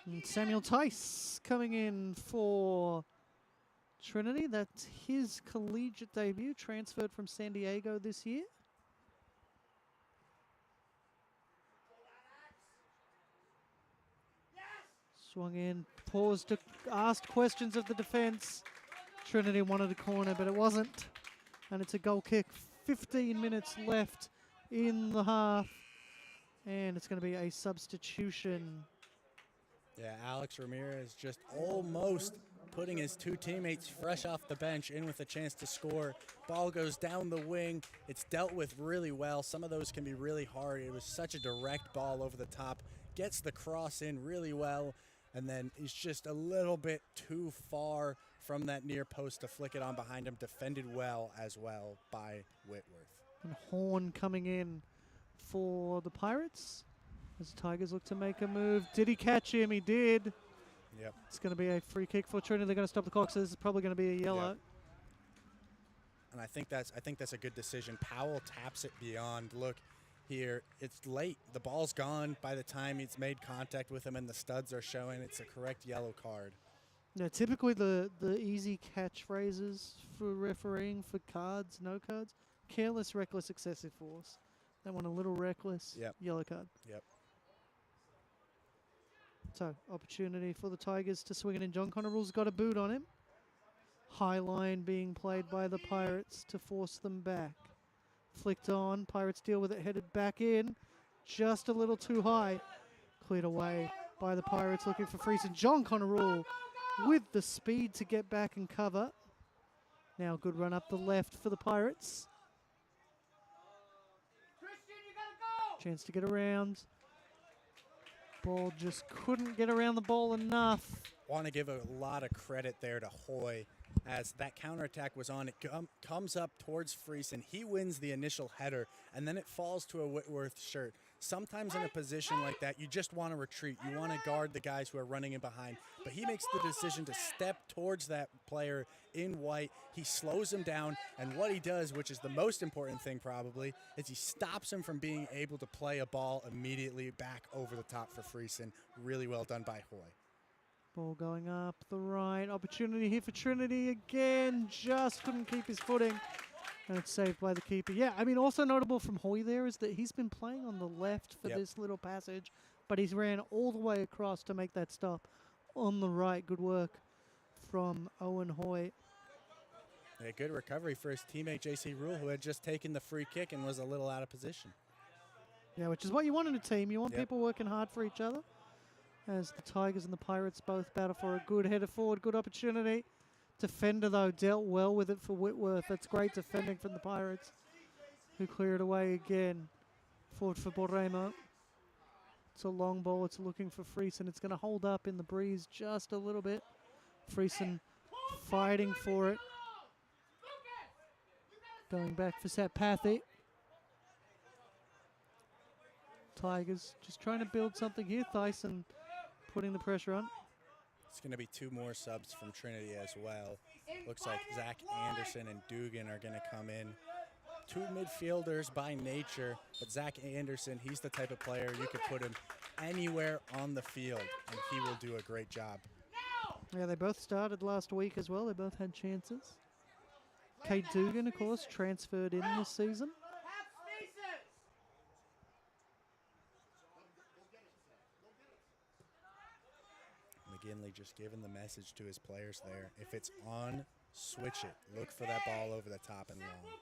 And Samuel Tice coming in for Trinity. That's his collegiate debut, transferred from San Diego this year. Swung in, paused to ask questions of the defense. Trinity wanted a corner, but it wasn't. And it's a goal kick. 15 minutes left in the half. And it's going to be a substitution. Yeah, Alex Ramirez just almost putting his two teammates fresh off the bench in with a chance to score. Ball goes down the wing. It's dealt with really well. Some of those can be really hard. It was such a direct ball over the top. Gets the cross in really well. And then he's just a little bit too far from that near post to flick it on behind him. Defended well as well by Whitworth. And Horn coming in for the Pirates as the Tigers look to make a move. Did he catch him? He did. Yep. It's going to be a free kick for Trinity. They're going to stop the clock, so this is probably going to be a yellow. Yep. And I think that's a good decision. Powell taps it beyond. Look here, it's late. The ball's gone by the time he's made contact with him, and the studs are showing. It's a correct yellow card. Now, typically the easy catchphrases for refereeing for cards, no cards, careless, reckless, excessive force. That one a little reckless, Yep. Yellow card. Yep. So, opportunity for the Tigers to swing it in. John Connorall's got a boot on him. High line being played by the Pirates to force them back. Flicked on, Pirates deal with it, headed back in. Just a little too high. Cleared away by the Pirates looking for Friesen. John Connorall with the speed to get back and cover. Now good run up the left for the Pirates. Chance to get around. Ball just couldn't get around the ball enough. Want to give a lot of credit there to Hoy. as that counterattack was on. It comes up towards Friesen. He wins the initial header, and then it falls to a Whitworth shirt. Sometimes in a position like that, you just want to retreat. You want to guard the guys who are running in behind. But he makes the decision to step towards that player in white. He slows him down, and what he does, which is the most important thing probably, is he stops him from being able to play a ball immediately back over the top for Friesen. Really well done by Hoy. Ball going up the right. Opportunity here for Trinity again. Just couldn't keep his footing. And it's saved by the keeper. Yeah, I mean, also notable from Hoy there is that he's been playing on the left for this little passage, but he's ran all the way across to make that stop on the right. Good work from Owen Hoy. Yeah, good recovery for his teammate, J.C. Rule, who had just taken the free kick and was a little out of position. Yeah, which is what you want in a team. You want people working hard for each other. As the Tigers and the Pirates both battle for a good header forward, good opportunity. Defender, though, dealt well with it for Whitworth. That's great defending from the Pirates, who clear it away again. Forward for Borremo. It's a long ball. It's looking for Friesen. It's going to hold up in the breeze just a little bit. Friesen fighting for it. Going back for Satpathy. Tigers just trying to build something here. Thyssen putting the pressure on. It's going to be 2 more subs from Trinity as well. Looks like Zach Anderson and Dugan are going to come in. 2 midfielders by nature, but Zach Anderson, he's the type of player you could put him anywhere on the field, and he will do a great job. Yeah, they both started last week as well. They both had chances. Kate Dugan, of course, transferred in this season. McGinley just giving the message to his players there. If it's on, switch it. Look for that ball over the top and long.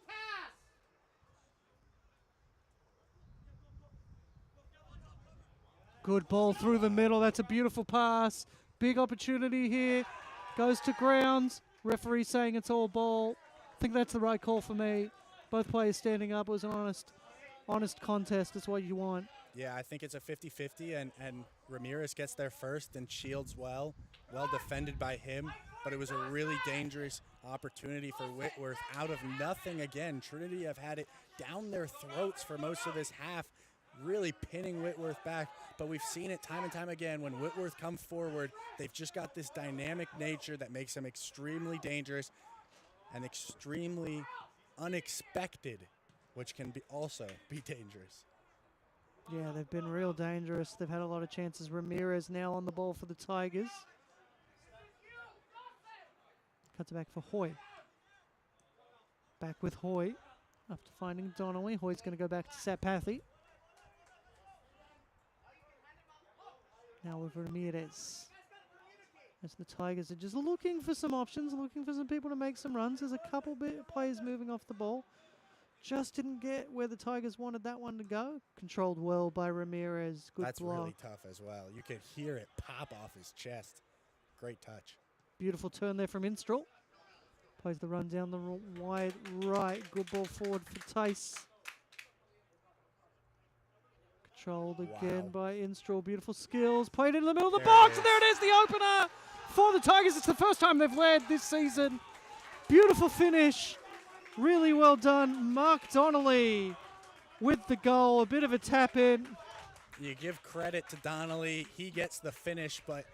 Good ball through the middle. That's a beautiful pass. Big opportunity here. Goes to grounds. Referee saying it's all ball. I think that's the right call for me. Both players standing up. It was an honest contest. That's what you want. Yeah, I think it's a 50-50, and Ramirez gets there first and shields well. Well defended by him, but it was a really dangerous opportunity for Whitworth. Out of nothing again, Trinity have had it down their throats for most of this half, really pinning Whitworth back, but we've seen it time and time again. When Whitworth come forward, they've just got this dynamic nature that makes them extremely dangerous and extremely unexpected, which can also be dangerous. Yeah, they've been real dangerous. They've had a lot of chances. Ramirez now on the ball for the Tigers. Cuts it back for Hoy. Back with Hoy after finding Donnelly. Hoy's going to go back to Satpathy. Now with Ramirez. As the Tigers are just looking for some options, looking for some people to make some runs. There's a couple bit players moving off the ball. Just didn't get where the Tigers wanted that one to go. Controlled well by Ramirez. Good That's block. really tough as well. You could hear it pop off his chest. Great touch. Beautiful turn there from Instrel. Plays the run down the wide right. Good ball forward for Tice. Controlled again by Instrel. Beautiful skills. Played in the middle of the box. And there it is, the opener for the Tigers. It's the first time they've led this season. Beautiful finish. Really well done. Mark Donnelly with the goal. A bit of a tap in. You give credit to Donnelly. He gets the finish, but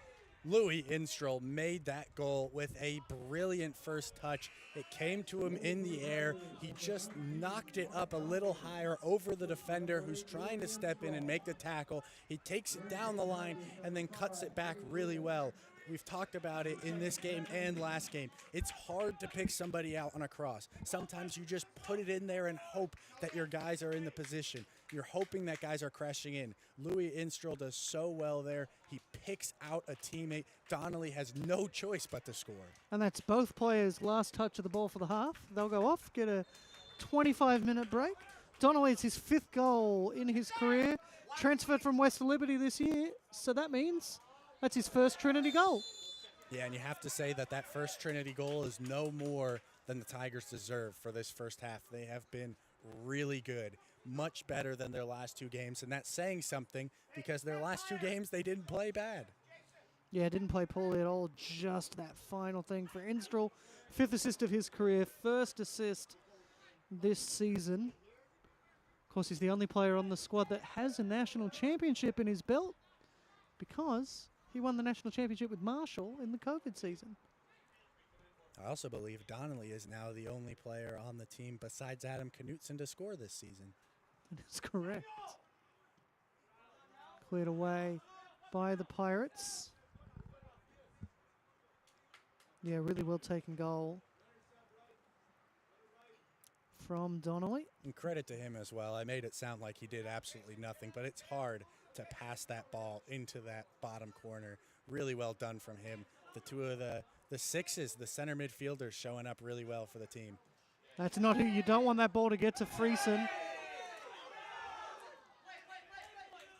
Louis Instrel made that goal with a brilliant first touch. It came to him in the air. He just knocked it up a little higher over the defender who's trying to step in and make the tackle. He takes it down the line and then cuts it back really well. We've talked about it in this game and last game. It's hard to pick somebody out on a cross. Sometimes you just put it in there and hope that your guys are in the position. You're hoping that guys are crashing in. Louis Instrel does so well there. He picks out a teammate. Donnelly has no choice but to score. And that's both players' last touch of the ball for the half. They'll go off, get a 25-minute break. Donnelly, it's his 5th goal in his career. Transferred from West Liberty this year, so that means that's his first Trinity goal. Yeah, and you have to say that that first Trinity goal is no more than the Tigers deserve for this first half. They have been really good, much better than their last 2 games, and that's saying something because their last 2 games they didn't play bad. Yeah, didn't play poorly at all. Just that final thing for Enstral. 5th assist of his career. 1st assist this season. Of course, he's the only player on the squad that has a national championship in his belt because he won the national championship with Marshall in the COVID season. I also believe Donnelly is now the only player on the team besides Adam Knutson to score this season. That is correct. Cleared away by the Pirates. Yeah, really well taken goal from Donnelly. And credit to him as well. I made it sound like he did absolutely nothing, but it's hard to pass that ball into that bottom corner. Really well done from him. The two of the sixes, the center midfielders, showing up really well for the team. That's not who you don't want that ball to get to Friesen.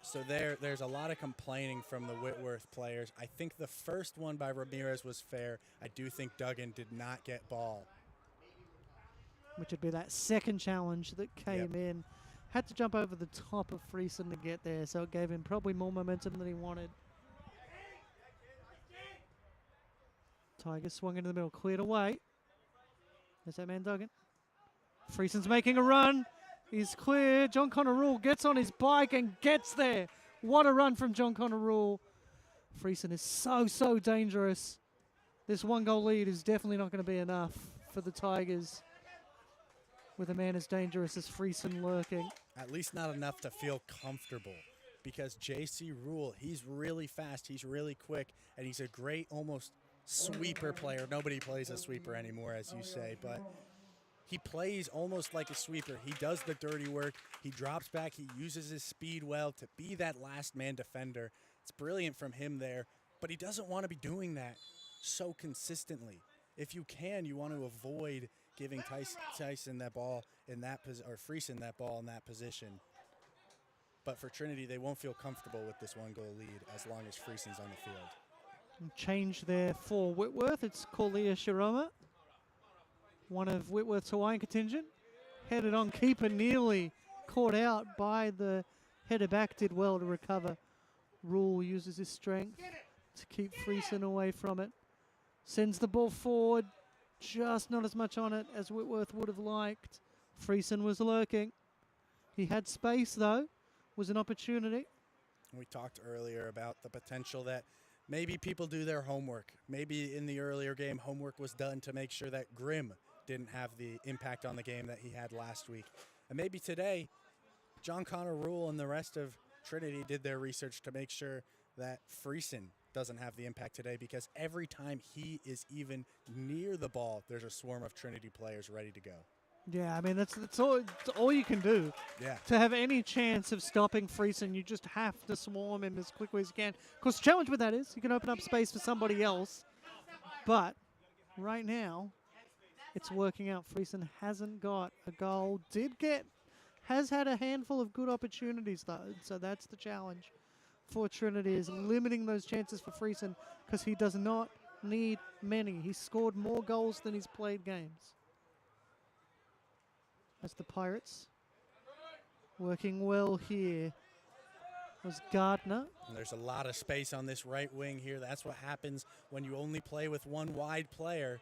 So there's a lot of complaining from the Whitworth players. I think the first one by Ramirez was fair. I do think Duggan did not get ball. Which would be that second challenge that came in. Had to jump over the top of Friesen to get there, so it gave him probably more momentum than he wanted. Tigers swung into the middle, cleared away. There's that man Duggan. Friesen's making a run. He's clear. John Connor Rule gets on his bike and gets there. What a run from John Connor Rule. Friesen is so dangerous. This 1-goal lead is definitely not going to be enough for the Tigers with a man as dangerous as Friesen lurking. At least not enough to feel comfortable, because JC Rule, he's really fast, he's really quick, and he's a great almost sweeper player. Nobody plays a sweeper anymore, as you say, but he plays almost like a sweeper. He does the dirty work. He drops back. He uses his speed well to be that last man defender. It's brilliant from him there, but he doesn't want to be doing that so consistently. If you can, you want to avoid giving Tyson that ball in that or Friesen that ball in that position. But for Trinity, they won't feel comfortable with this 1-goal lead as long as Friesen's on the field. Change there for Whitworth. It's Corlia Shiroma, one of Whitworth's Hawaiian contingent. Headed on keeper, nearly caught out by the header back. Did well to recover. Rule uses his strength to keep Friesen away from it. Sends the ball forward. Just not as much on it as Whitworth would have liked. Friesen was lurking. He had space, though. Was an opportunity. We talked earlier about the potential that maybe people do their homework. Maybe in the earlier game, homework was done to make sure that Grimm didn't have the impact on the game that he had last week. And maybe today, John Connor Rule and the rest of Trinity did their research to make sure that Friesen doesn't have the impact today, because every time he is even near the ball, there's a swarm of Trinity players ready to go. Yeah, I mean, that's all you can do. Yeah. To have any chance of stopping Friesen, you just have to swarm him as quickly as you can. Of course, the challenge with that is you can open up space for somebody else. But right now, it's working out. Friesen hasn't got a goal. Has had a handful of good opportunities, though. So that's the challenge for Trinity, is limiting those chances for Friesen, because he does not need many. He's scored more goals than he's played games. As the Pirates working well here was Gardner. And there's a lot of space on this right wing here. That's what happens when you only play with one wide player.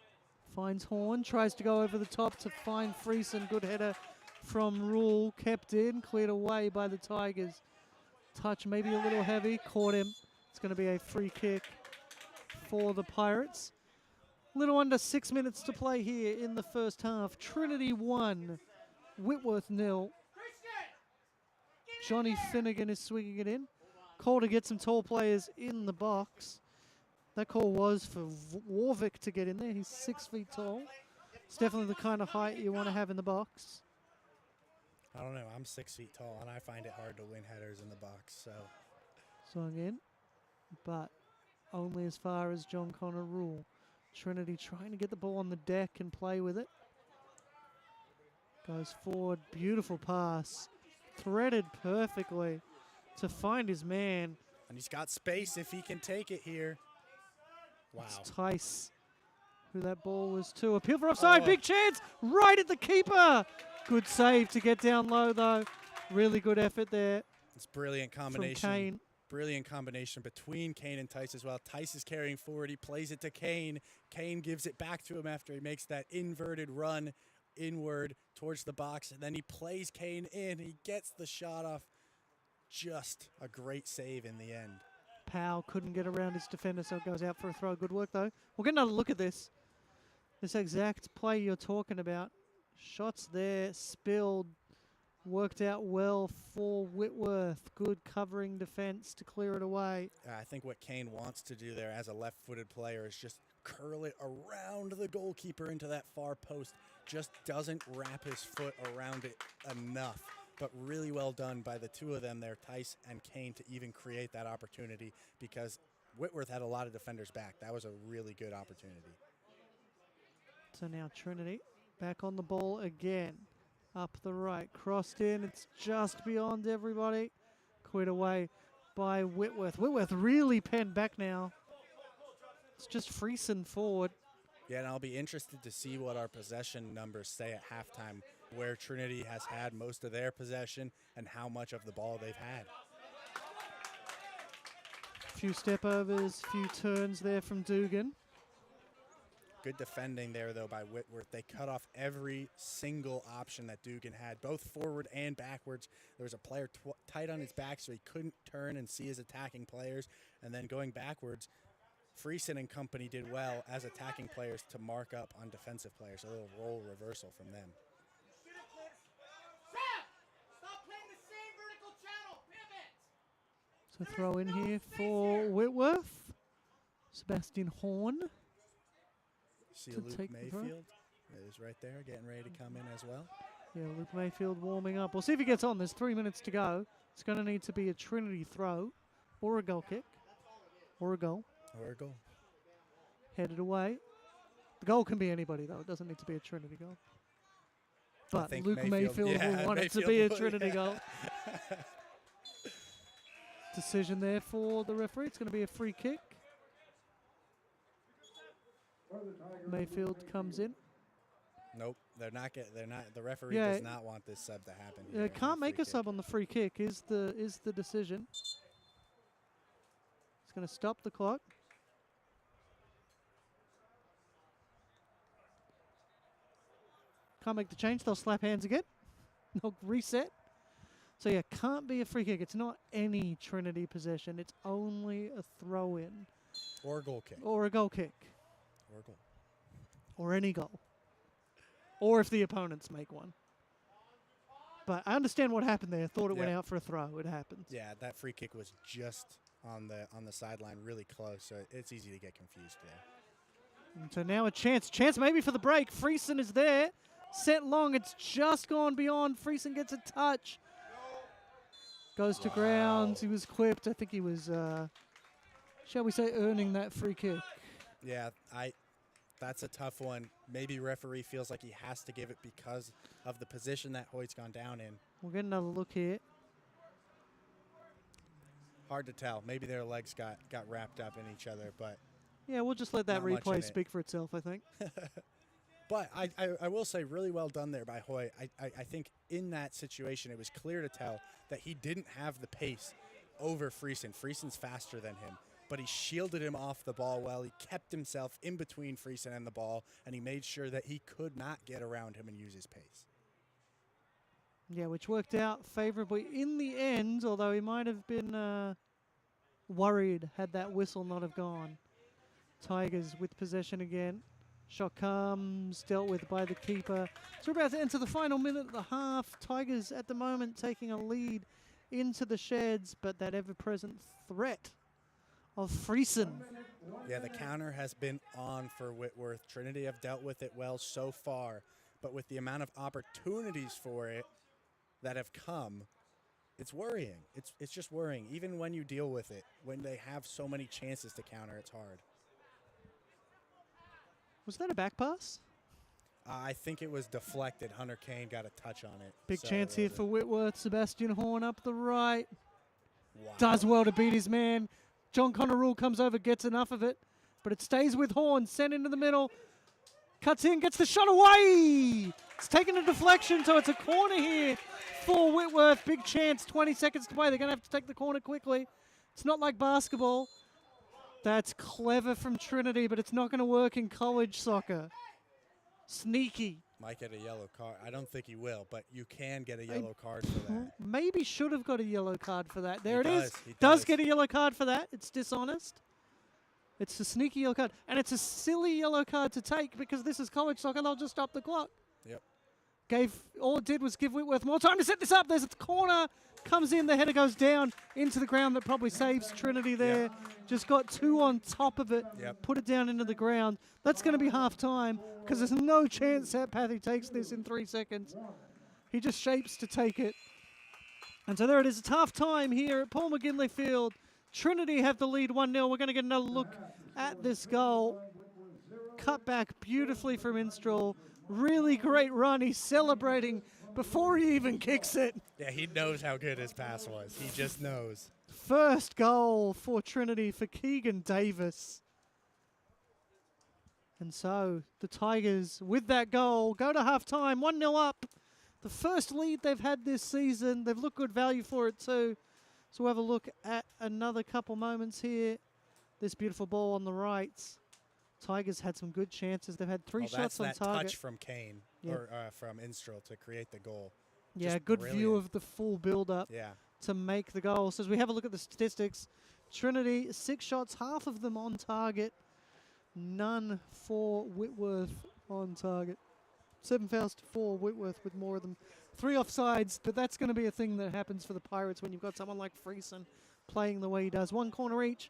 Finds Horn, tries to go over the top to find Friesen. Good header from Rule, kept in, cleared away by the Tigers. Touch maybe a little heavy, caught him. It's going to be a free kick for the Pirates. Little under 6 minutes to play here in the first half. Trinity 1, Whitworth 0. Johnny Finnegan is swinging it in. Call to get some tall players in the box. That call was for Warwick to get in there. He's 6 feet tall. It's definitely the kind of height you want to have in the box. I don't know. I'm 6 feet tall, and I find it hard to win headers in the box. So Swung in, but only as far as John Connor Rule. Trinity trying to get the ball on the deck and play with it. Goes forward. Beautiful pass. Threaded perfectly to find his man. And he's got space if he can take it here. Wow. It's Tice who that ball was to. Appeal for offside. Big chance. Right at the keeper. Good save to get down low, though. Really good effort there. It's brilliant From combination. Kane. Brilliant combination between Kane and Tice as well. Tice is carrying forward. He plays it to Kane. Kane gives it back to him after he makes that inverted run inward towards the box. And then he plays Kane in. He gets the shot off. Just a great save in the end. Powell couldn't get around his defender, so it goes out for a throw. Good work, though. We'll get another look at this. This exact play you're talking about. Shots there, spilled. Worked out well for Whitworth. Good covering defense to clear it away. I think what Kane wants to do there as a left-footed player is just curl it around the goalkeeper into that far post. Just doesn't wrap his foot around it enough. But really well done by the two of them there, Tice and Kane, to even create that opportunity, because Whitworth had a lot of defenders back. That was a really good opportunity. So now Trinity back on the ball again. Up the right, crossed in, it's just beyond everybody. Cleared away by Whitworth. Whitworth really penned back now. It's just Friesen forward. Yeah, and I'll be interested to see what our possession numbers say at halftime, where Trinity has had most of their possession and how much of the ball they've had. Few step overs, few turns there from Dugan. Good defending there, though, by Whitworth. They cut off every single option that Dugan had, both forward and backwards. There was a player tight on his back, so he couldn't turn and see his attacking players. And then going backwards, Friesen and company did well as attacking players to mark up on defensive players. A little role reversal from them. So throw in here for Whitworth. Sebastian Horn. See Luke Mayfield is right there, getting ready to come in as well. Yeah, Luke Mayfield warming up. We'll see if he gets on. There's 3 minutes to go. It's going to need to be a Trinity throw or a goal kick or a goal. Or a goal. Headed away. The goal can be anybody, though. It doesn't need to be a Trinity goal. But Luke Mayfield will want it to be a Trinity goal. Decision there for the referee. It's going to be a free kick. Mayfield comes in. Nope, they're not. The referee does not want this sub to happen. Can't make a sub on the free kick. Is the decision? It's going to stop the clock. Can't make the change. They'll slap hands again. They'll reset. So yeah, can't be a free kick. It's not any Trinity possession. It's only a throw in. Or a goal kick. Or a goal kick. Or a goal. Or any goal. Or if the opponents make one. But I understand what happened there. Thought it went out for a throw. It happens. Yeah, that free kick was just on the sideline, really close, so it's easy to get confused there. And so now a chance. Chance maybe for the break. Friesen is there. Set long. It's just gone beyond. Friesen gets a touch. Goes to ground. He was clipped. I think he was, shall we say, earning that free kick. Yeah, that's a tough one. Maybe referee feels like he has to give it because of the position that Hoyt's gone down in. We'll get another look here. Hard to tell. Maybe their legs got wrapped up in each other, but yeah, we'll just let that replay speak for itself, I think. But I will say, really well done there by Hoyt. I think in that situation, it was clear to tell that he didn't have the pace over Friesen. Friesen's faster than him. But he shielded him off the ball well. He kept himself in between Friesen and the ball, and he made sure that he could not get around him and use his pace. Yeah, which worked out favorably in the end, although he might have been worried had that whistle not have gone. Tigers with possession again. Shot comes, dealt with by the keeper. So we're about to enter the final minute of the half. Tigers at the moment taking a lead into the sheds, but that ever-present threat of Friesen. Yeah, the counter has been on for Whitworth. Trinity have dealt with it well so far, but with the amount of opportunities for it that have come, it's worrying. It's just worrying. Even when you deal with it, when they have so many chances to counter, it's hard. Was that a back pass? I think it was deflected. Hunter Kane got a touch on it. Big chance here for Whitworth. Sebastian Horn up the right. Wow. Does well to beat his man. John Connor Rule comes over, gets enough of it, but it stays with Horn. Sent into the middle. Cuts in, gets the shot away. It's taken a deflection, so it's a corner here for Whitworth. Big chance, 20 seconds to play. They're going to have to take the corner quickly. It's not like basketball. That's clever from Trinity, but it's not going to work in college soccer. Sneaky. Might get a yellow card. I don't think he will, but you can get a yellow card for that. Maybe should have got a yellow card for that. There He it is. does, he Does does. get a yellow card for that. It's dishonest. It's a sneaky yellow card. And it's a silly yellow card to take because this is college soccer. They'll just stop the clock. Yep. All it did was give Whitworth more time to set this up. There's a corner. Comes in. The header goes down into the ground. That probably saves Trinity there. Yep. Just got two on top of it. Yep. Put it down into the ground. That's going to be half time because there's no chance that Pathy takes this in 3 seconds. He just shapes to take it. And so there it is. It's half time here at Paul McGinley Field. Trinity have the lead 1-0. We're going to get another look at this goal. Cut back beautifully from Instrel. Really great run. He's celebrating before he even kicks it. Yeah, he knows how good his pass was. He just knows. First goal for Trinity for Keegan Davis. And so the Tigers, with that goal, go to half-time, 1-0 up. The first lead they've had this season. They've looked good value for it too. So we'll have a look at another couple moments here. This beautiful ball on the right. Tigers had some good chances. They've had three shots on that's that target. touch from Kane, or from Instrel to create the goal. Yeah, Just good brilliant. view of the full build-up Yeah. to make the goal. So as we have a look at the statistics, Trinity, 6 shots, half of them on target. None for Whitworth on target. 7 fouls to 4 Whitworth with more of them. 3 offsides, but that's going to be a thing that happens for the Pirates when you've got someone like Friesen playing the way he does. 1 corner each.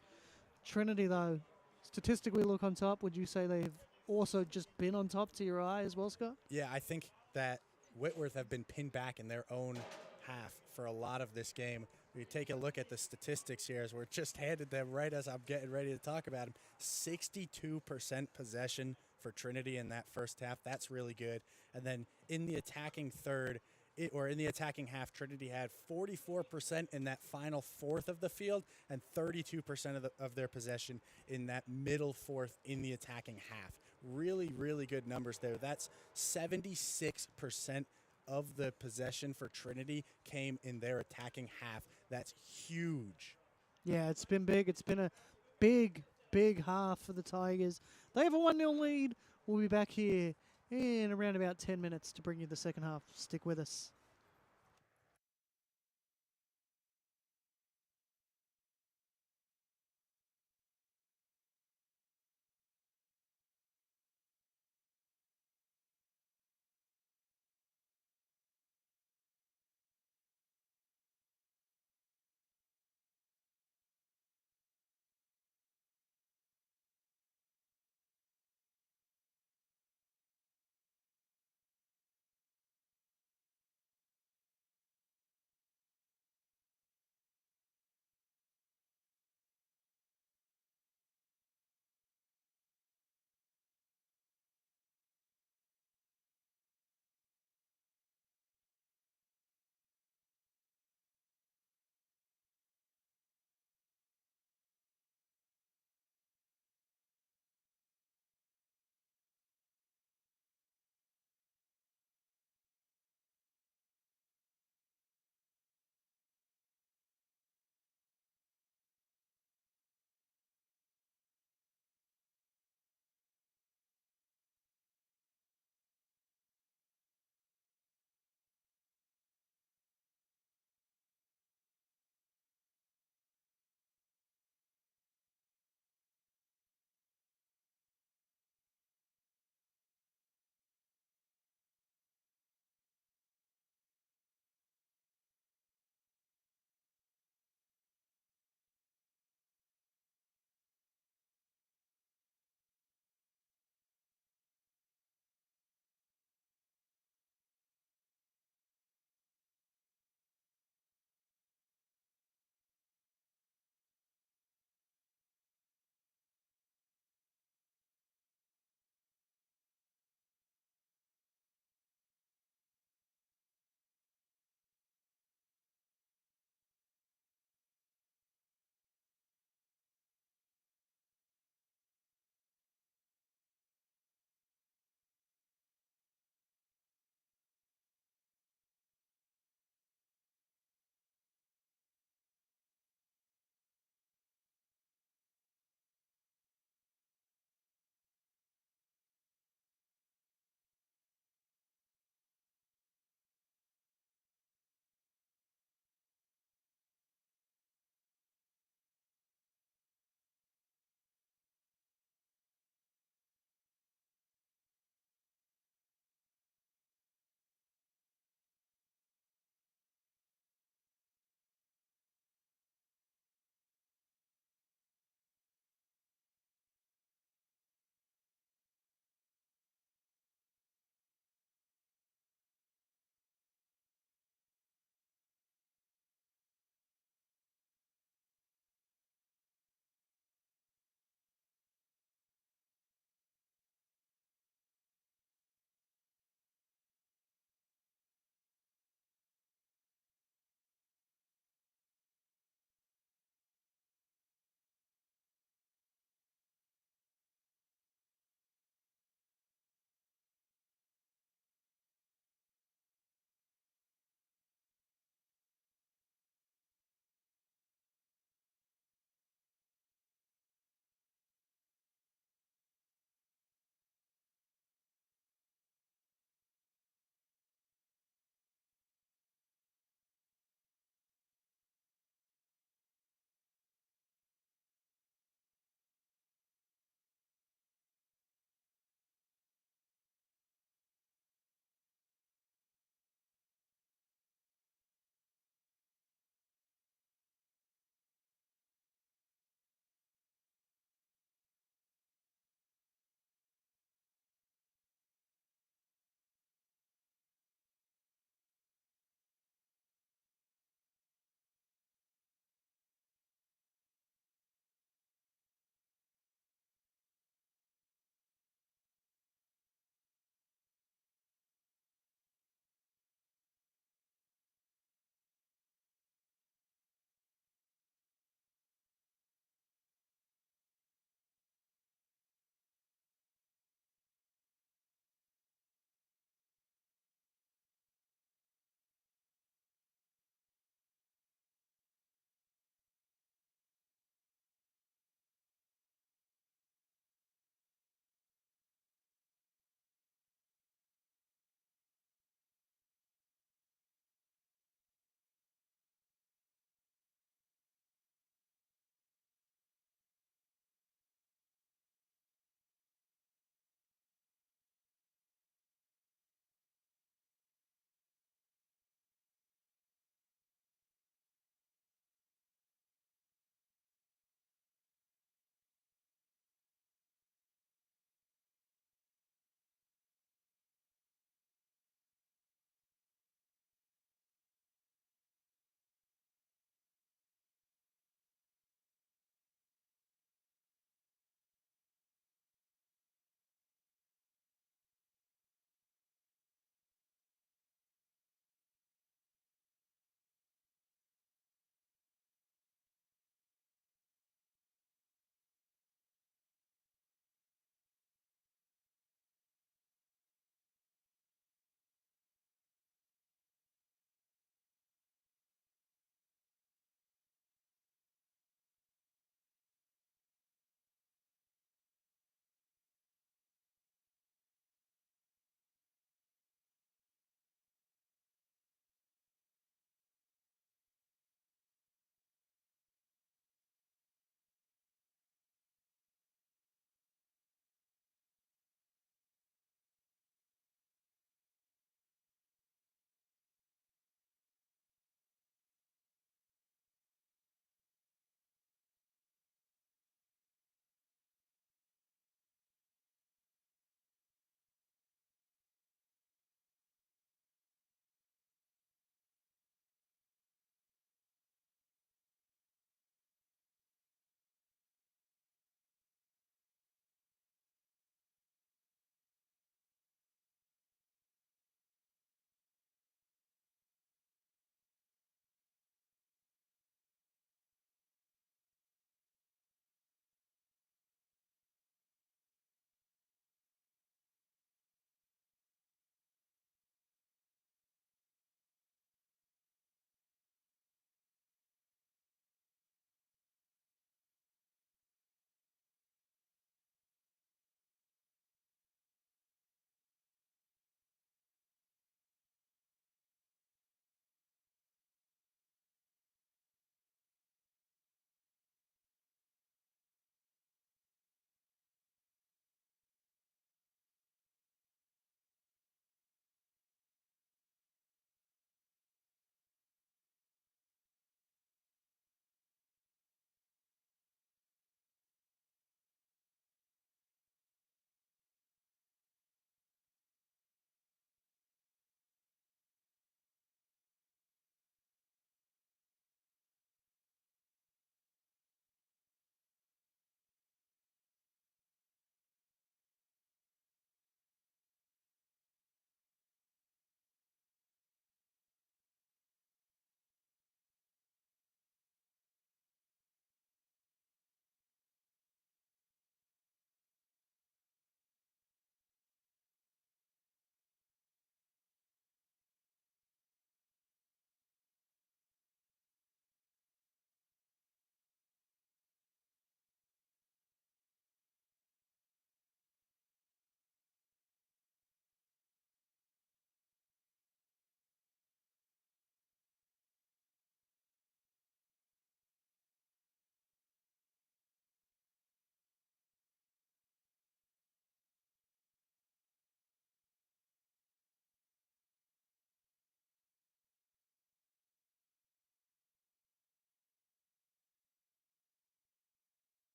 Trinity, though, statistically look on top. Would you say they've also just been on top to your eye as well, Scott? Yeah, I think that Whitworth have been pinned back in their own half for a lot of this game. We take a look at the statistics here as we're just handed them right as I'm getting ready to talk about them. 62% possession for Trinity in that first half. That's really good. And then in the attacking third, in the attacking half, Trinity had 44% in that final fourth of the field and 32% of their possession in that middle fourth in the attacking half. Really, really good numbers there. That's 76% of the possession for Trinity came in their attacking half. That's huge. Yeah, it's been big. It's been a big, big half for the Tigers. They have a 1-0 lead. We'll be back here in around about 10 minutes to bring you the second half. Stick with us.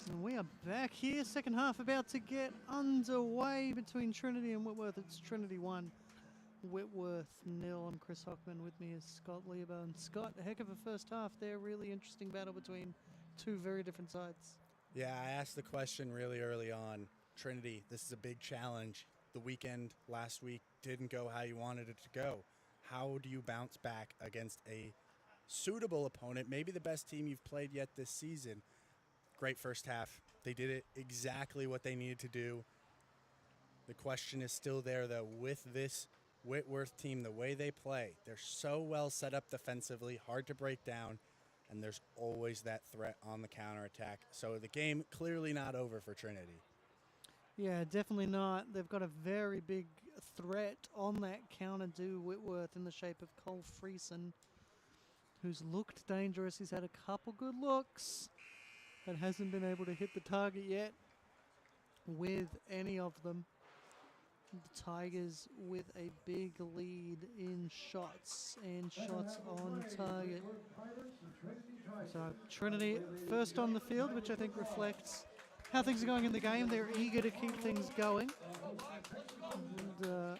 And we are back here. Second half about to get underway between Trinity and Whitworth. It's Trinity 1, Whitworth 0. I'm Chris Hockman. With me is Scott Lebo. And Scott, a heck of a first half there. Really interesting battle between two very different sides. Yeah, I asked the question really early on. Trinity, this is a big challenge. The weekend last week didn't go how you wanted it to go. How do you bounce back against a suitable opponent, maybe the best team you've played yet this season? Great first half. They did it exactly what they needed to do. The question is still there, though, with this Whitworth team, the way they play. They're so well set up defensively, hard to break down, and there's always that threat on the counterattack. So the game clearly not over for Trinity. Yeah, definitely not. They've got a very big threat on that counter to Whitworth in the shape of Cole Friesen, who's looked dangerous. He's had a couple good looks, but hasn't been able to hit the target yet with any of them. The Tigers with a big lead in shots and shots on target. So Trinity first on the field, which I think reflects how things are going in the game. They're eager to keep things going. And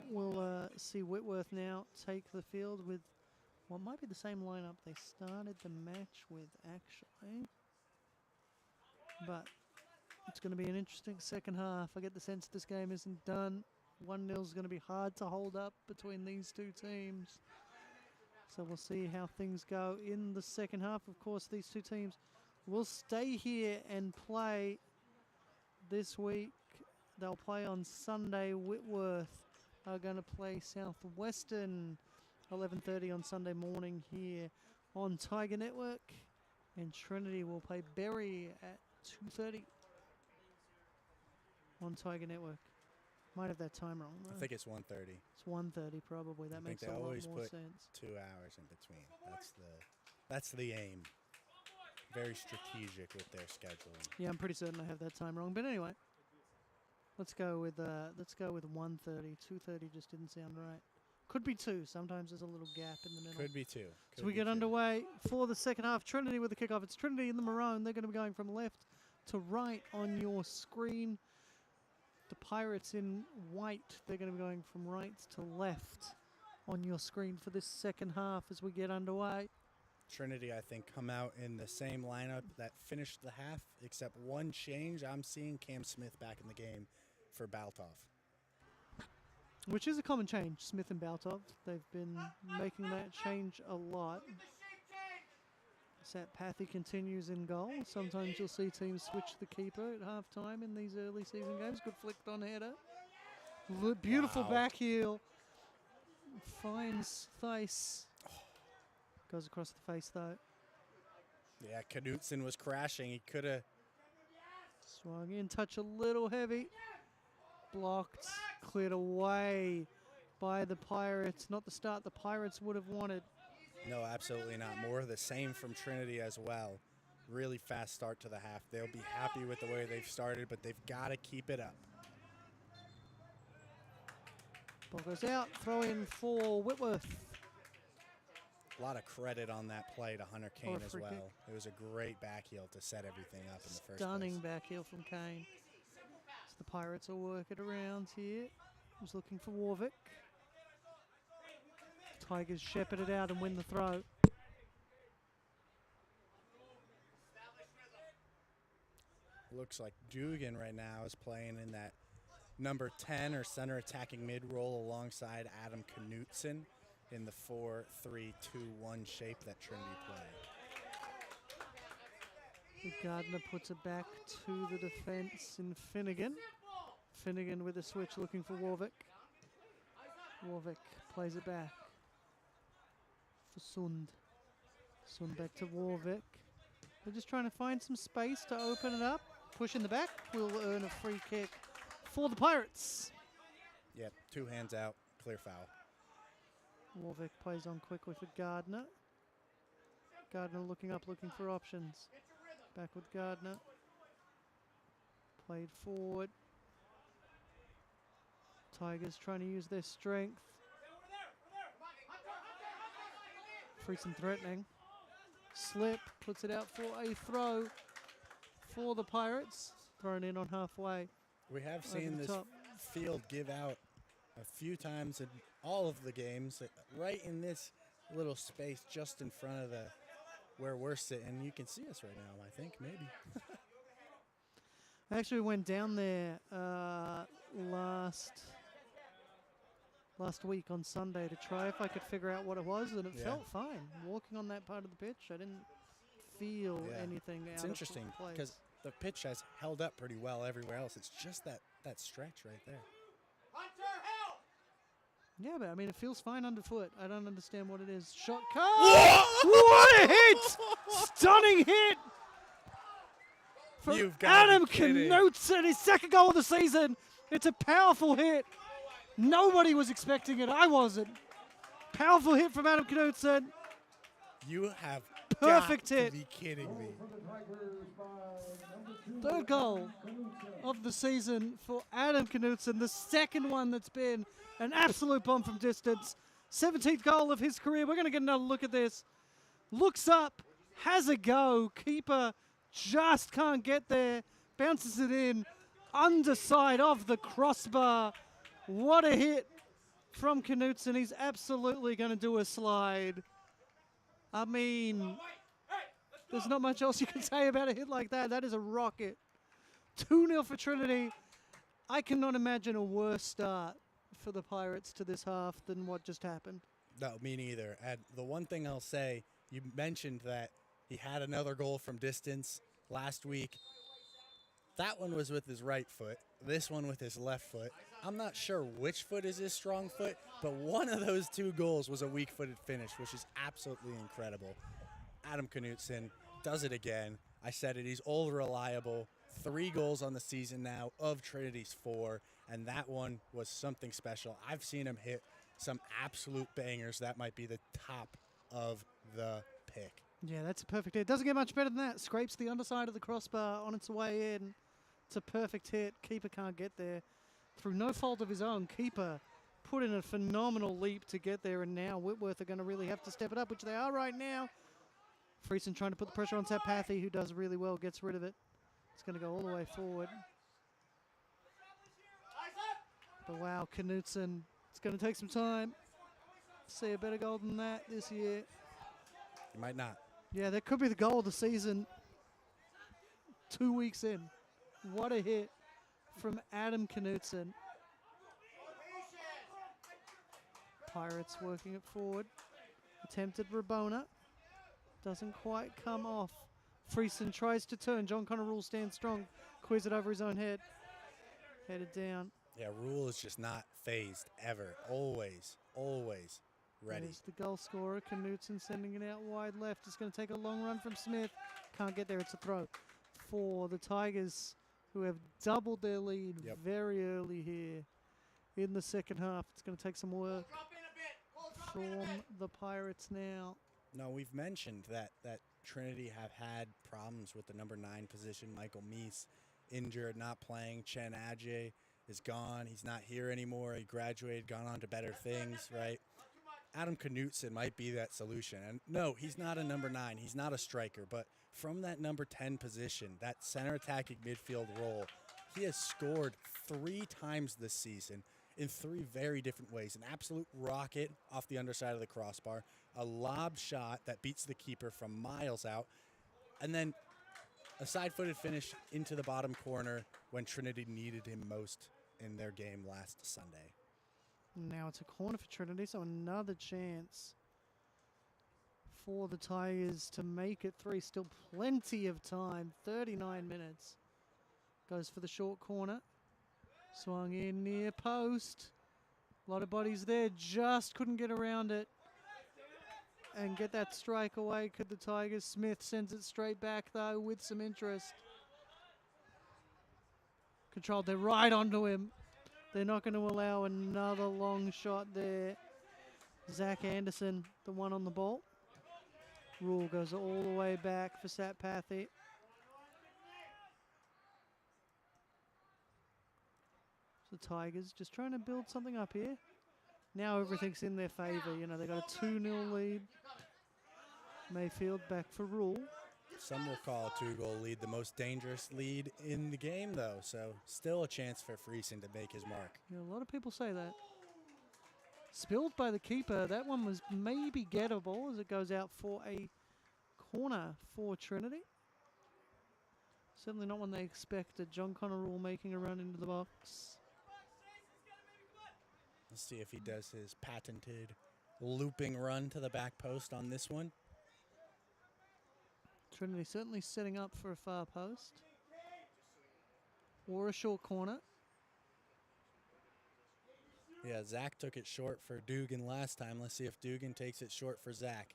we'll see Whitworth now take the field with what might be the same lineup they started the match with, actually. But it's going to be an interesting second half. I get the sense this game isn't done. 1-0 is going to be hard to hold up between these two teams. So we'll see how things go in the second half. Of course, these two teams will stay here and play this week. They'll play on Sunday. Whitworth are going to play Southwestern 11:30 on Sunday morning here on Tiger Network. And Trinity will play Berry at 2:30 on Tiger Network. Might have that time wrong, though. I think it's 1:30. It's 1:30 probably. That makes a lot more sense. 2 hours in between. That's the aim. Very strategic with their scheduling. Yeah, I'm pretty certain I have that time wrong. But anyway, let's go with 1:30. 2:30 just didn't sound right. Could be 2. Sometimes there's a little gap in the middle. Could be 2. So we get underway for the second half. Trinity with the kickoff. It's Trinity in the maroon. They're going to be going from left to right on your screen. The Pirates in white. They're going to be going from right to left on your screen for this second half as we get underway. Trinity, I think, come out in the same lineup that finished the half, except one change. I'm seeing Cam Smith back in the game for Baltov. Which is a common change, Smith and Baltov. They've been making that change a lot. Satpathy continues in goal. Sometimes you'll see teams switch the keeper at halftime in these early season games. Good flicked on header. Beautiful back heel. Finds Theis. Goes across the face, though. Yeah, Knutson was crashing. He could have swung in, touch a little heavy. Blocked, cleared away by the Pirates. Not the start the Pirates would have wanted. No, absolutely not. More of the same from Trinity as well. Really fast start to the half. They'll be happy with the way they've started, but they've got to keep it up. Ball goes out, throw in for Whitworth. A lot of credit on that play to Hunter Kane as well. Kick. It was a great back heel to set everything up in the first place. Stunning back heel from Kane. So the Pirates will work it around here. He's looking for Warwick. Tigers shepherd it out and win the throw. Looks like Dugan right now is playing in that number 10 or center attacking mid role alongside Adam Knutson in the 4-3-2-1 shape that Trinity play. Gardner puts it back to the defense in Finnegan. Finnegan with a switch looking for Warwick. Warwick plays it back for Sund. Sund back to Warwick. They're just trying to find some space to open it up. Push in the back will earn a free kick for the Pirates. Yep, 2 hands out, clear foul. Warwick plays on quickly for Gardner. Gardner looking up, looking for options. Back with Gardner. Played forward. Tigers trying to use their strength. Friesen threatening. Slip, puts it out for a throw. for the Pirates. Thrown in on halfway. We have Over seen the this top. field give out a few times in all of the games, right in this little space just in front of where we're sitting. You can see us right now, I think, maybe. I actually went down there last week on Sunday to try if I could figure out what it was, and it Yeah. felt fine. Walking on that part of the pitch, I didn't feel Yeah. anything It's out interesting of place. because the pitch has held up pretty well everywhere else. It's just that stretch right there. Yeah, but I mean, it feels fine underfoot. I don't understand what it is. Shot card! What a hit! Stunning hit! From You've gotta Adam be kidding. Knutson, his second goal of the season. It's a powerful hit. Nobody was expecting it. I wasn't. Powerful hit from Adam Knutson. You have Perfect got hit. to be kidding me. Third goal of the season for Adam Knutson. The second one that's been an absolute bomb from distance. 17th goal of his career. We're going to get another look at this. Looks up, has a go. Keeper just can't get there. Bounces it in. Underside of the crossbar. What a hit from Knutson. He's absolutely going to do a slide. I mean, there's not much else you can say about a hit like that. That is a rocket. 2-0 for Trinity. I cannot imagine a worse start for the Pirates to this half than what just happened. No, me neither. And the one thing I'll say, you mentioned that he had another goal from distance last week. That one was with his right foot. This one with his left foot. I'm not sure which foot is his strong foot, but one of those two goals was a weak-footed finish, which is absolutely incredible. Adam Knutson does it again. I said it. He's all reliable. 3 goals on the season now of Trinity's 4, and that one was something special. I've seen him hit some absolute bangers. That might be the top of the pick. Yeah, that's a perfect hit. Doesn't get much better than that. Scrapes the underside of the crossbar on its way in. It's a perfect hit. Keeper can't get there. Through no fault of his own, Keeper put in a phenomenal leap to get there, and now Whitworth are going to really have to step it up, which they are right now. Friesen trying to put the pressure on Pathy, who does really well, gets rid of it. It's going to go all the way forward. But wow, Knutson, it's going to take some time. See a better goal than that this year. You might not. Yeah, that could be the goal of the season 2 weeks in. What a hit from Adam Knutson. Pirates working it forward. Attempted Rabona. Doesn't quite come off. Friesen tries to turn. John Connor Rule stands strong. Quiz it over his own head. Headed down. Yeah, Rule is just not phased ever. Always ready. There's the goal scorer. Knutson sending it out wide left. It's going to take a long run from Smith. Can't get there. It's a throw for the Tigers, who have doubled their lead very early here in the second half. It's going to take some work from the Pirates now. No, we've mentioned that Trinity have had problems with the number 9 position. Michael Meese injured, not playing. Chen Adjei is gone. He's not here anymore. He graduated, gone on to better things, right? Adam Knutson might be that solution. And no, he's not a number 9. He's not a striker. But from that number 10 position, that center attacking midfield role, he has scored 3 times this season in 3 very different ways. An absolute rocket off the underside of the crossbar, a lob shot that beats the keeper from miles out, and then a side-footed finish into the bottom corner when Trinity needed him most in their game last Sunday. Now it's a corner for Trinity, so another chance for the Tigers to make it 3. Still plenty of time, 39 minutes. Goes for the short corner. Swung in near post. A lot of bodies there, just couldn't get around it and get that strike away. Could the Tigers? Smith sends it straight back, though, with some interest. Controlled, they're right onto him. They're not going to allow another long shot there. Zach Anderson, the one on the ball. Rule goes all the way back for Pathy. The Tigers just trying to build something up here. Now everything's in their favour. You know, they got a 2-0 lead. Mayfield back for Rule. Some will call a 2-goal lead the most dangerous lead in the game, though, so still a chance for Friesen to make his mark. Yeah, a lot of people say that. Spilled by the keeper. That one was maybe gettable as it goes out for a corner for Trinity. Certainly not one they expected. John Connorall making a run into the box. Let's see if he does his patented looping run to the back post on this one. Trinity certainly setting up for a far post. Or a short corner. Yeah, Zach took it short for Dugan last time. Let's see if Dugan takes it short for Zach.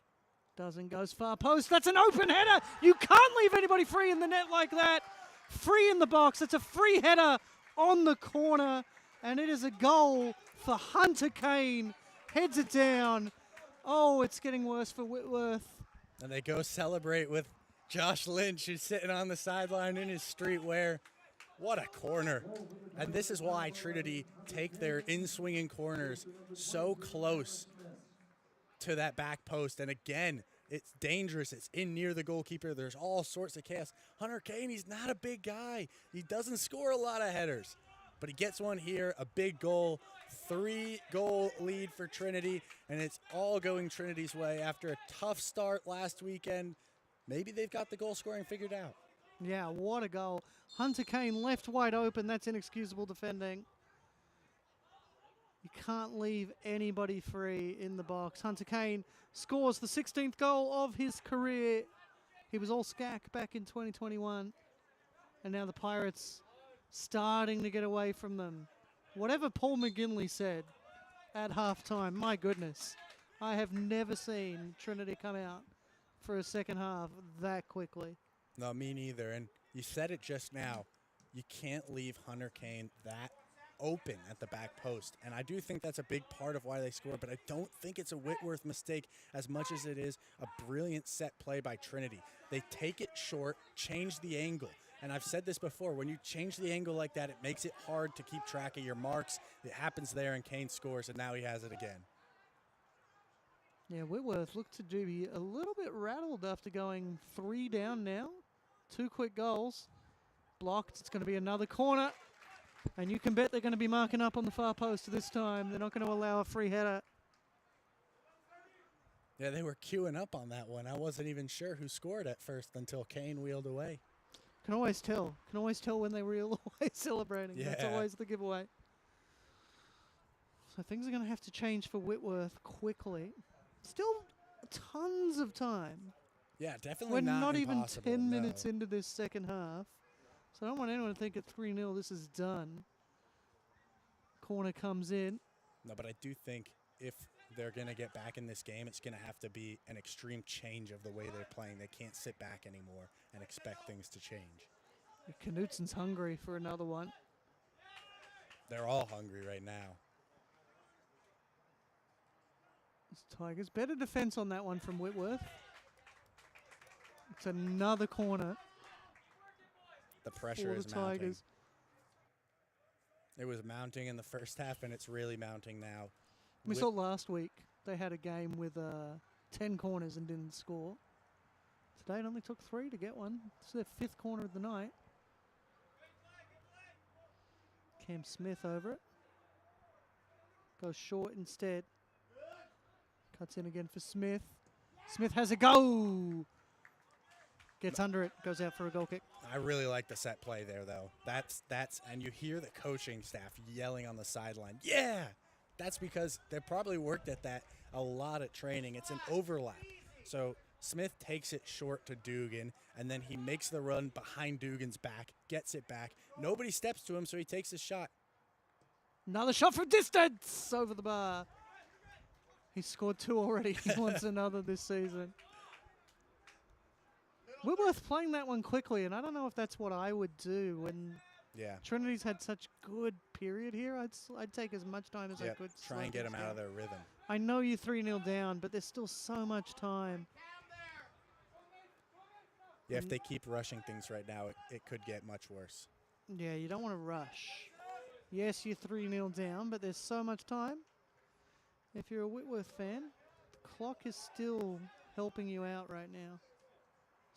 Doesn't, goes far post. That's an open header. You can't leave anybody free in the net like that. Free in the box. It's a free header on the corner. And it is a goal for Hunter Kane. Heads it down. Oh, it's getting worse for Whitworth. And they go celebrate with Josh Lynch, who's sitting on the sideline in his streetwear. What a corner. And this is why Trinity take their in-swinging corners so close to that back post. And again, it's dangerous. It's in near the goalkeeper. There's all sorts of chaos. Hunter Kane, he's not a big guy. He doesn't score a lot of headers. But he gets one here, a big goal, 3-goal lead for Trinity, and it's all going Trinity's way after a tough start last weekend. Maybe they've got the goal scoring figured out. Yeah, what a goal. Hunter Kane left wide open. That's inexcusable defending. You can't leave anybody free in the box. Hunter Kane scores the 16th goal of his career. He was all SCAC back in 2021. And now the Pirates starting to get away from them. Whatever Paul McGinley said at halftime, my goodness, I have never seen Trinity come out for a second half that quickly. No, me neither. And you said it just now. You can't leave Hunter Kane that open at the back post. And I do think that's a big part of why they score, but I don't think it's a Whitworth mistake as much as it is a brilliant set play by Trinity. They take it short, change the angle. And I've said this before, when you change the angle like that, it makes it hard to keep track of your marks. It happens there, and Kane scores, and now he has it again. Yeah, Whitworth looked to be a little bit rattled after going 3 down now. 2 quick goals. Blocked. It's going to be another corner. And you can bet they're going to be marking up on the far post this time. They're not going to allow a free header. Yeah, they were queuing up on that one. I wasn't even sure who scored at first until Kane wheeled away. Can always tell. Can always tell when they reel away celebrating. Yeah. That's always the giveaway. So things are going to have to change for Whitworth quickly. Still tons of time. Yeah, definitely We're not even impossible, 10 no. minutes into this second half. So I don't want anyone to think at 3-0 this is done. Corner comes in. No, but I do think if they're going to get back in this game, it's going to have to be an extreme change of the way they're playing. They can't sit back anymore and expect things to change. Knutsen's hungry for another one. They're all hungry right now. Tigers, better defense on that one from Whitworth. It's another corner. The pressure for is the mounting. Tigers. It was mounting in the first half, and it's really mounting now. We saw last week they had a game with 10 corners and didn't score. Today it only took 3 to get one. It's their 5th corner of the night. Cam Smith over it. Goes short instead. Cuts in again for Smith. Smith has a go. Gets under it. Goes out for a goal kick. I really like the set play there, though. That's and you hear the coaching staff yelling on the sideline. Yeah, that's because they probably worked at that a lot at training. It's an overlap. So Smith takes it short to Dugan, and then he makes the run behind Dugan's back, gets it back. Nobody steps to him, so he takes his shot. Another shot from distance over the bar. He's scored 2 already. He wants another this season. Whitworth playing that one quickly, and I don't know if that's what I would do when Trinity's had such good period here. I'd take as much time as I could. Try and get them out of their rhythm. I know you're 3-0 down, but there's still so much time. Yeah, if they keep rushing things right now, it could get much worse. Yeah, you don't want to rush. Yes, you're 3-0 down, but there's so much time. If you're a Whitworth fan, the clock is still helping you out right now.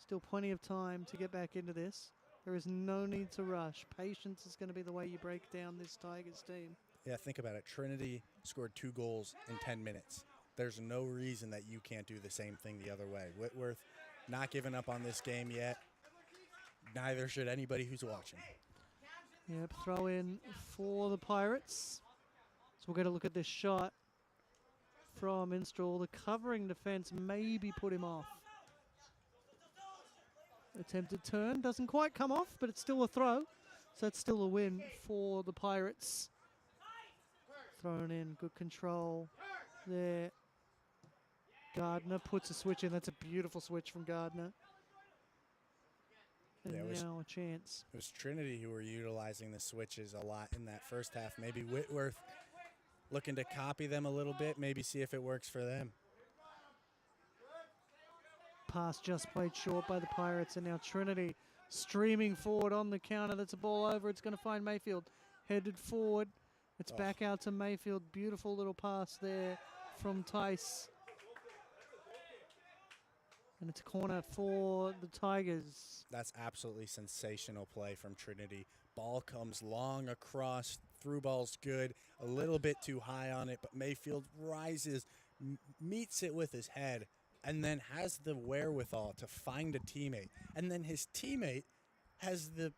Still plenty of time to get back into this. There is no need to rush. Patience is going to be the way you break down this Tigers team. Yeah, think about it. Trinity scored 2 goals in 10 minutes. There's no reason that you can't do the same thing the other way. Whitworth not giving up on this game yet. Neither should anybody who's watching. Yep, throw in for the Pirates. So we'll get a look at this shot from Minstrel. The covering defense maybe put him off. Attempted turn, doesn't quite come off, but it's still a throw. So it's still a win for the Pirates. Thrown in, good control there. Gardner puts a switch in. That's a beautiful switch from Gardner. And Yeah, now a chance. It was Trinity who were utilizing the switches a lot in that first half. Maybe Whitworth looking to copy them a little bit, maybe see if it works for them. Pass just played short by the Pirates, and now Trinity streaming forward on the counter. That's a ball over. It's going to find Mayfield. Headed forward. It's back out to Mayfield. Beautiful little pass there from Tice. And it's a corner for the Tigers. That's absolutely sensational play from Trinity. Ball comes long across. Through ball's good. A little bit too high on it, but Mayfield rises, meets it with his head, and then has the wherewithal to find a teammate. And then his teammate has the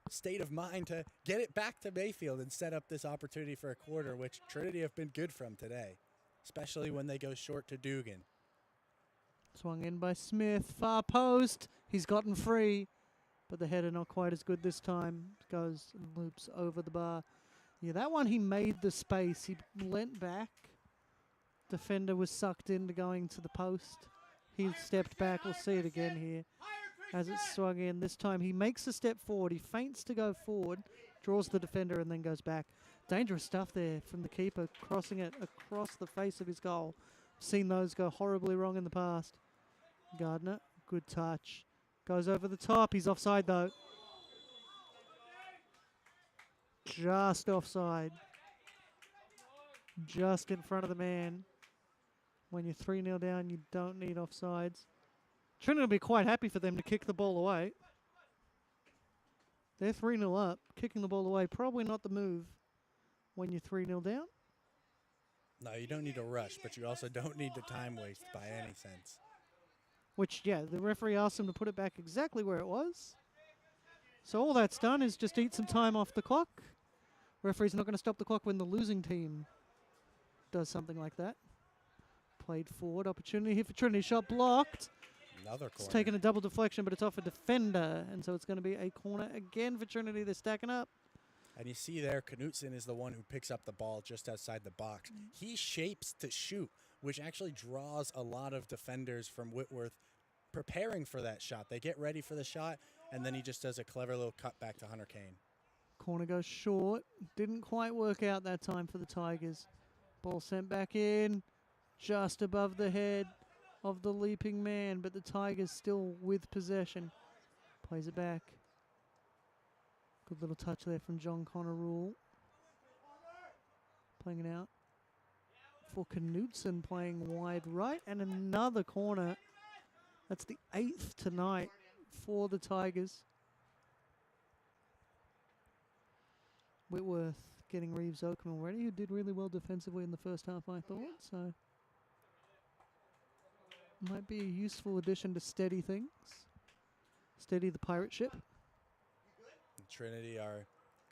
state of mind to get it back to Mayfield and set up this opportunity for a quarter, which Trinity have been good from today, especially when they go short to Dugan. Swung in by Smith, far post. He's gotten free, but the header not quite as good this time. Goes and loops over the bar. Yeah, that one he made the space. He leant back. Defender was sucked into going to the post. He stepped back. We'll see it again here as it's swung in. This time he makes a step forward. He feints to go forward, draws the defender, and then goes back. Dangerous stuff there from the keeper, crossing it across the face of his goal. Seen those go horribly wrong in the past. Gardner, good touch. Goes over the top. He's offside, though. Just offside. Just in front of the man. When you're 3-0 down, you don't need offsides. Trinity will be quite happy for them to kick the ball away. They're 3-0 up. Kicking the ball away, probably not the move when you're 3-0 down. No, you don't need to rush, but you also don't need to time waste by any sense. Which, yeah, the referee asked him to put it back exactly where it was. So all that's done is just eat some time off the clock. Referee's not going to stop the clock when the losing team does something like that. Played forward, opportunity here for Trinity. Shot blocked. Another corner. It's taken a double deflection, but it's off a defender. And so it's going to be a corner again for Trinity. They're stacking up. And you see there, Knutson is the one who picks up the ball just outside the box. He shapes to shoot, which actually draws a lot of defenders from Whitworth preparing for that shot. They get ready for the shot, and then he just does a clever little cut back to Hunter Kane. Corner goes short. Didn't quite work out that time for the Tigers. Ball sent back in, just above the head of the leaping man, but the Tigers still with possession. Plays it back. Good little touch there from John Connor Rule. Playing it out for Knutson, playing wide right, and another corner. That's the 8th tonight for the Tigers. Whitworth getting Reeves Oakham already, who did really well defensively in the first half, I thought. So might be a useful addition to steady things. Steady the pirate ship. Trinity are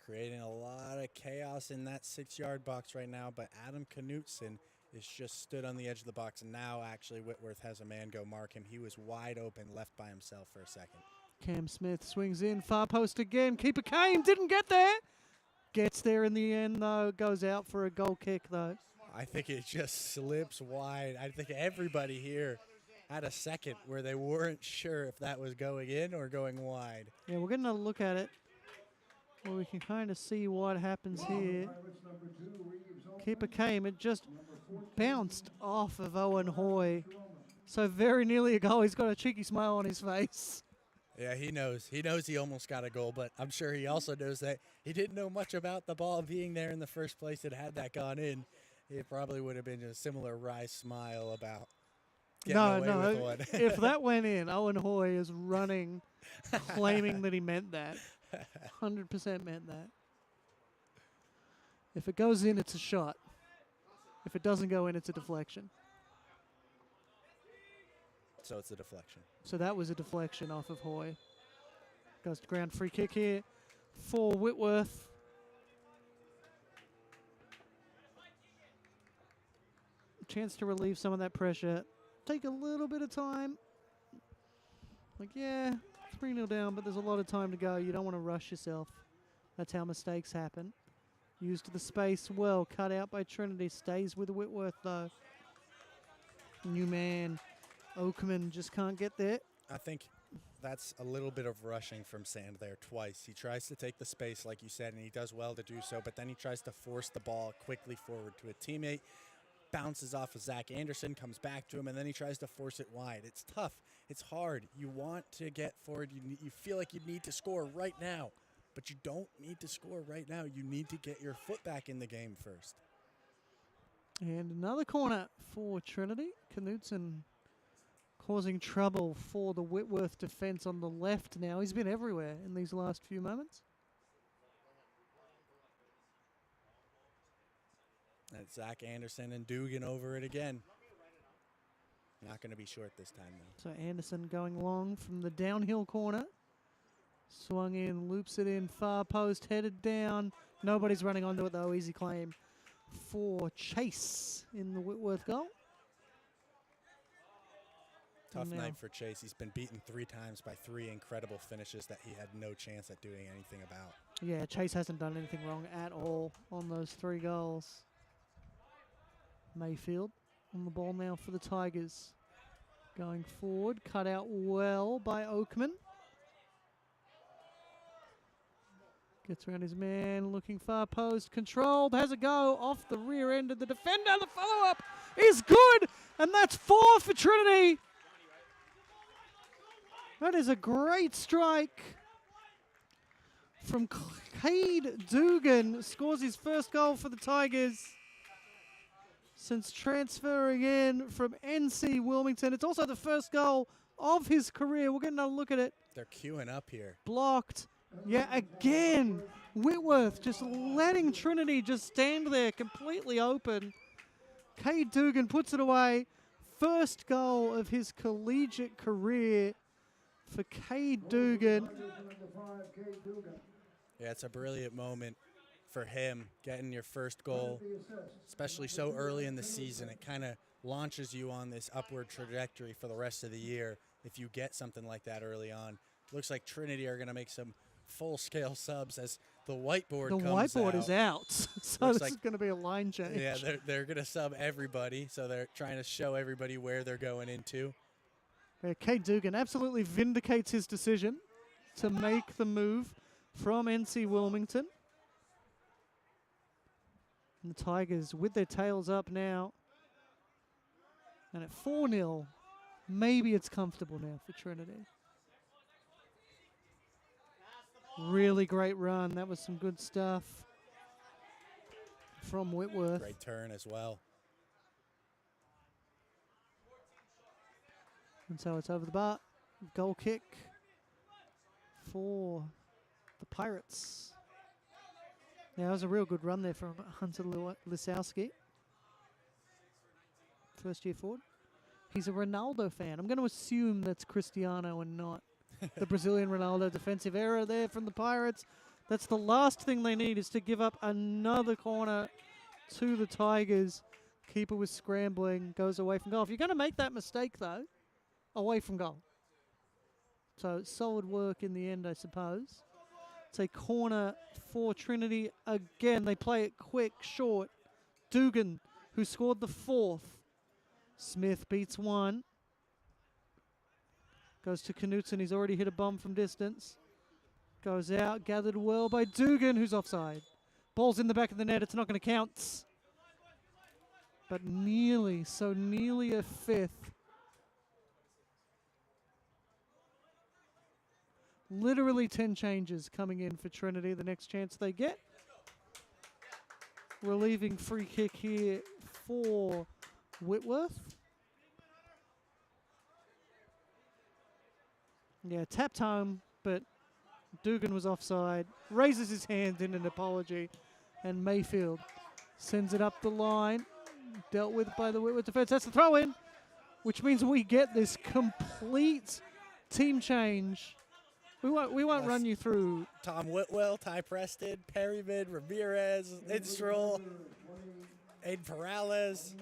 creating a lot of chaos in that 6-yard box right now, but Adam Knutson is just stood on the edge of the box, and now actually Whitworth has a man go mark him. He was wide open, left by himself for a second. Cam Smith swings in, far post again. Keeper Kane didn't get there. Gets there in the end, though. Goes out for a goal kick, though. I think it just slips wide. I think everybody here had a second where they weren't sure if that was going in or going wide. Yeah, we're getting a look at it, where we can kind of see what happens here. Keeper came, it just bounced off of Owen Hoy. So very nearly a goal. He's got a cheeky smile on his face. Yeah, he knows. He knows he almost got a goal, but I'm sure he also knows that he didn't know much about the ball being there in the first place. And had that gone in, it probably would have been a similar wry smile about. getting No, away no. with one. If that went in, Owen Hoy is running, claiming that he meant that. 100% meant that. If it goes in, it's a shot. If it doesn't go in, it's a deflection. So it's a deflection. So that was a deflection off of Hoy. Goes to ground, free kick here for Whitworth. Chance to relieve some of that pressure. Take a little bit of time. Like, yeah, 3-0 down, but there's a lot of time to go. You don't want to rush yourself. That's how mistakes happen. Used the space well. Cut out by Trinity. Stays with Whitworth, though. New man. Oakman just can't get there. I think that's a little bit of rushing from Sand there twice. He tries to take the space, like you said, and he does well to do so, but then he tries to force the ball quickly forward to a teammate. Bounces off of Zach Anderson, comes back to him, and then he tries to force it wide. It's tough. It's hard. You want to get forward. You feel like you need to score right now, but you don't need to score right now. You need to get your foot back in the game first. And another corner for Trinity. Knutson causing trouble for the Whitworth defense on the left now. He's been everywhere in these last few moments. That's Zach Anderson and Dugan over it again. Not going to be short this time, though. So Anderson going long from the downhill corner. Swung in, loops it in, far post, headed down. Nobody's running onto it, though. Easy claim for Chase in the Whitworth goal. Tough night for Chase. He's been beaten 3 times by 3 incredible finishes that he had no chance at doing anything about. Yeah, Chase hasn't done anything wrong at all on those 3 goals. Mayfield on the ball now for the Tigers. Going forward, cut out well by Oakman. Gets around his man, looking far post, controlled, has a go off the rear end of the defender. The follow-up is good, and that's 4 for Trinity. That is a great strike from Cade Dugan. Scores his first goal for the Tigers since transferring in from NC Wilmington. It's also the first goal of his career. We'll get another look at it. They're queuing up here. Blocked. Yeah, again. Whitworth just letting Trinity just stand there completely open. Cade Dugan puts it away. First goal of his collegiate career for Cade Dugan. Yeah, it's a brilliant moment for him, getting your first goal, especially so early in the season. It kind of launches you on this upward trajectory for the rest of the year if you get something like that early on. Looks like Trinity are going to make some full-scale subs as the whiteboard comes out. The whiteboard is out, so this is going to be a line change. Yeah, they're going to sub everybody, so they're trying to show everybody where they're going into. Cade Dugan absolutely vindicates his decision to make the move from NC Wilmington. And the Tigers with their tails up now. And at 4-0, maybe it's comfortable now for Trinity. Really great run. That was some good stuff from Whitworth. Great turn as well. And so it's over the bar. Goal kick for the Pirates. Now, that was a real good run there from Hunter Lisowski. First year forward. He's a Ronaldo fan. I'm going to assume that's Cristiano and not the Brazilian Ronaldo. Defensive error there from the Pirates. That's the last thing they need, is to give up another corner to the Tigers. Keeper was scrambling, goes away from goal. If you're going to make that mistake, though, away from goal. So solid work in the end, I suppose. It's a corner for Trinity. Again, they play it quick, short. Dugan, who scored the 4th. Smith beats 1. Goes to Knutson. He's already hit a bomb from distance. Goes out, gathered well by Dugan, who's offside. Ball's in the back of the net. It's not going to count. But nearly, so nearly a 5th. Literally 10 changes coming in for Trinity. The next chance they get. Relieving free kick here for Whitworth. Yeah, tapped home, but Dugan was offside. Raises his hand in an apology, and Mayfield sends it up the line. Dealt with by the Whitworth defense. That's the throw in, which means we get this complete team change. We won't run you through. Tom Whitwell, Ty Preston, Perryman, Ramirez, Instrel, Aiden Perales.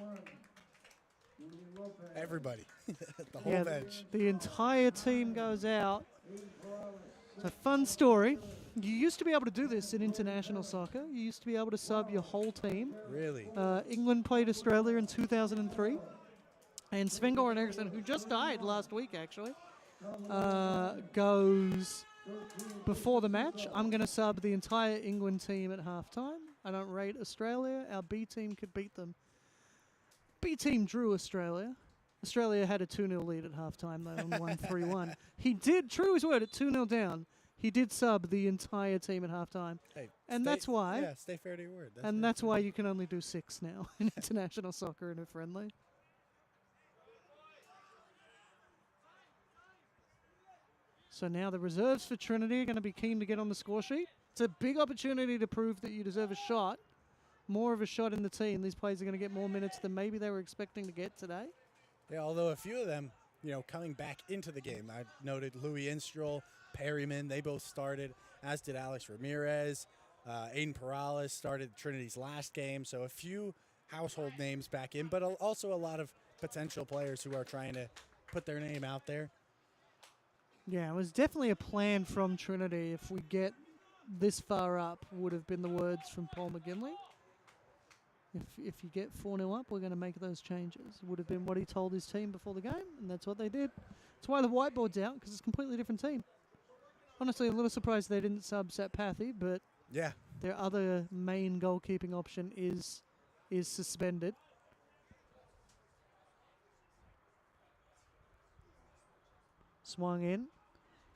Everybody. The whole bench. The entire team goes out. It's a fun story. You used to be able to do this in international soccer. You used to be able to sub your whole team. Really? England played Australia in 2003. And Sven-Goran Eriksson, who just died last week, actually, goes before the match. I'm going to sub the entire England team at halftime. I don't rate Australia. Our B team could beat them. B team drew Australia. Australia had a 2-0 lead at halftime, though, and won 3-1. He did, true his word, at 2-0 down. He did sub the entire team at halftime. Hey, and that's why. Yeah, stay fair to your word. That's why you can only do 6 now in international soccer in a friendly. So now the reserves for Trinity are going to be keen to get on the score sheet. It's a big opportunity to prove that you deserve a shot. More of a shot in the team. These players are going to get more minutes than maybe they were expecting to get today. Yeah, although a few of them, coming back into the game. I noted Louis Instrel, Perryman, they both started, as did Alex Ramirez. Aiden Perales started Trinity's last game. So a few household names back in, but also a lot of potential players who are trying to put their name out there. Yeah, it was definitely a plan from Trinity. If we get this far up, would have been the words from Paul McGinley. If you get 4-0 up, we're going to make those changes. Would have been what he told his team before the game, and that's what they did. That's why the whiteboard's out, because it's a completely different team. Honestly, a little surprised they didn't sub Satpathy, but yeah, their other main goalkeeping option is suspended. Swung in.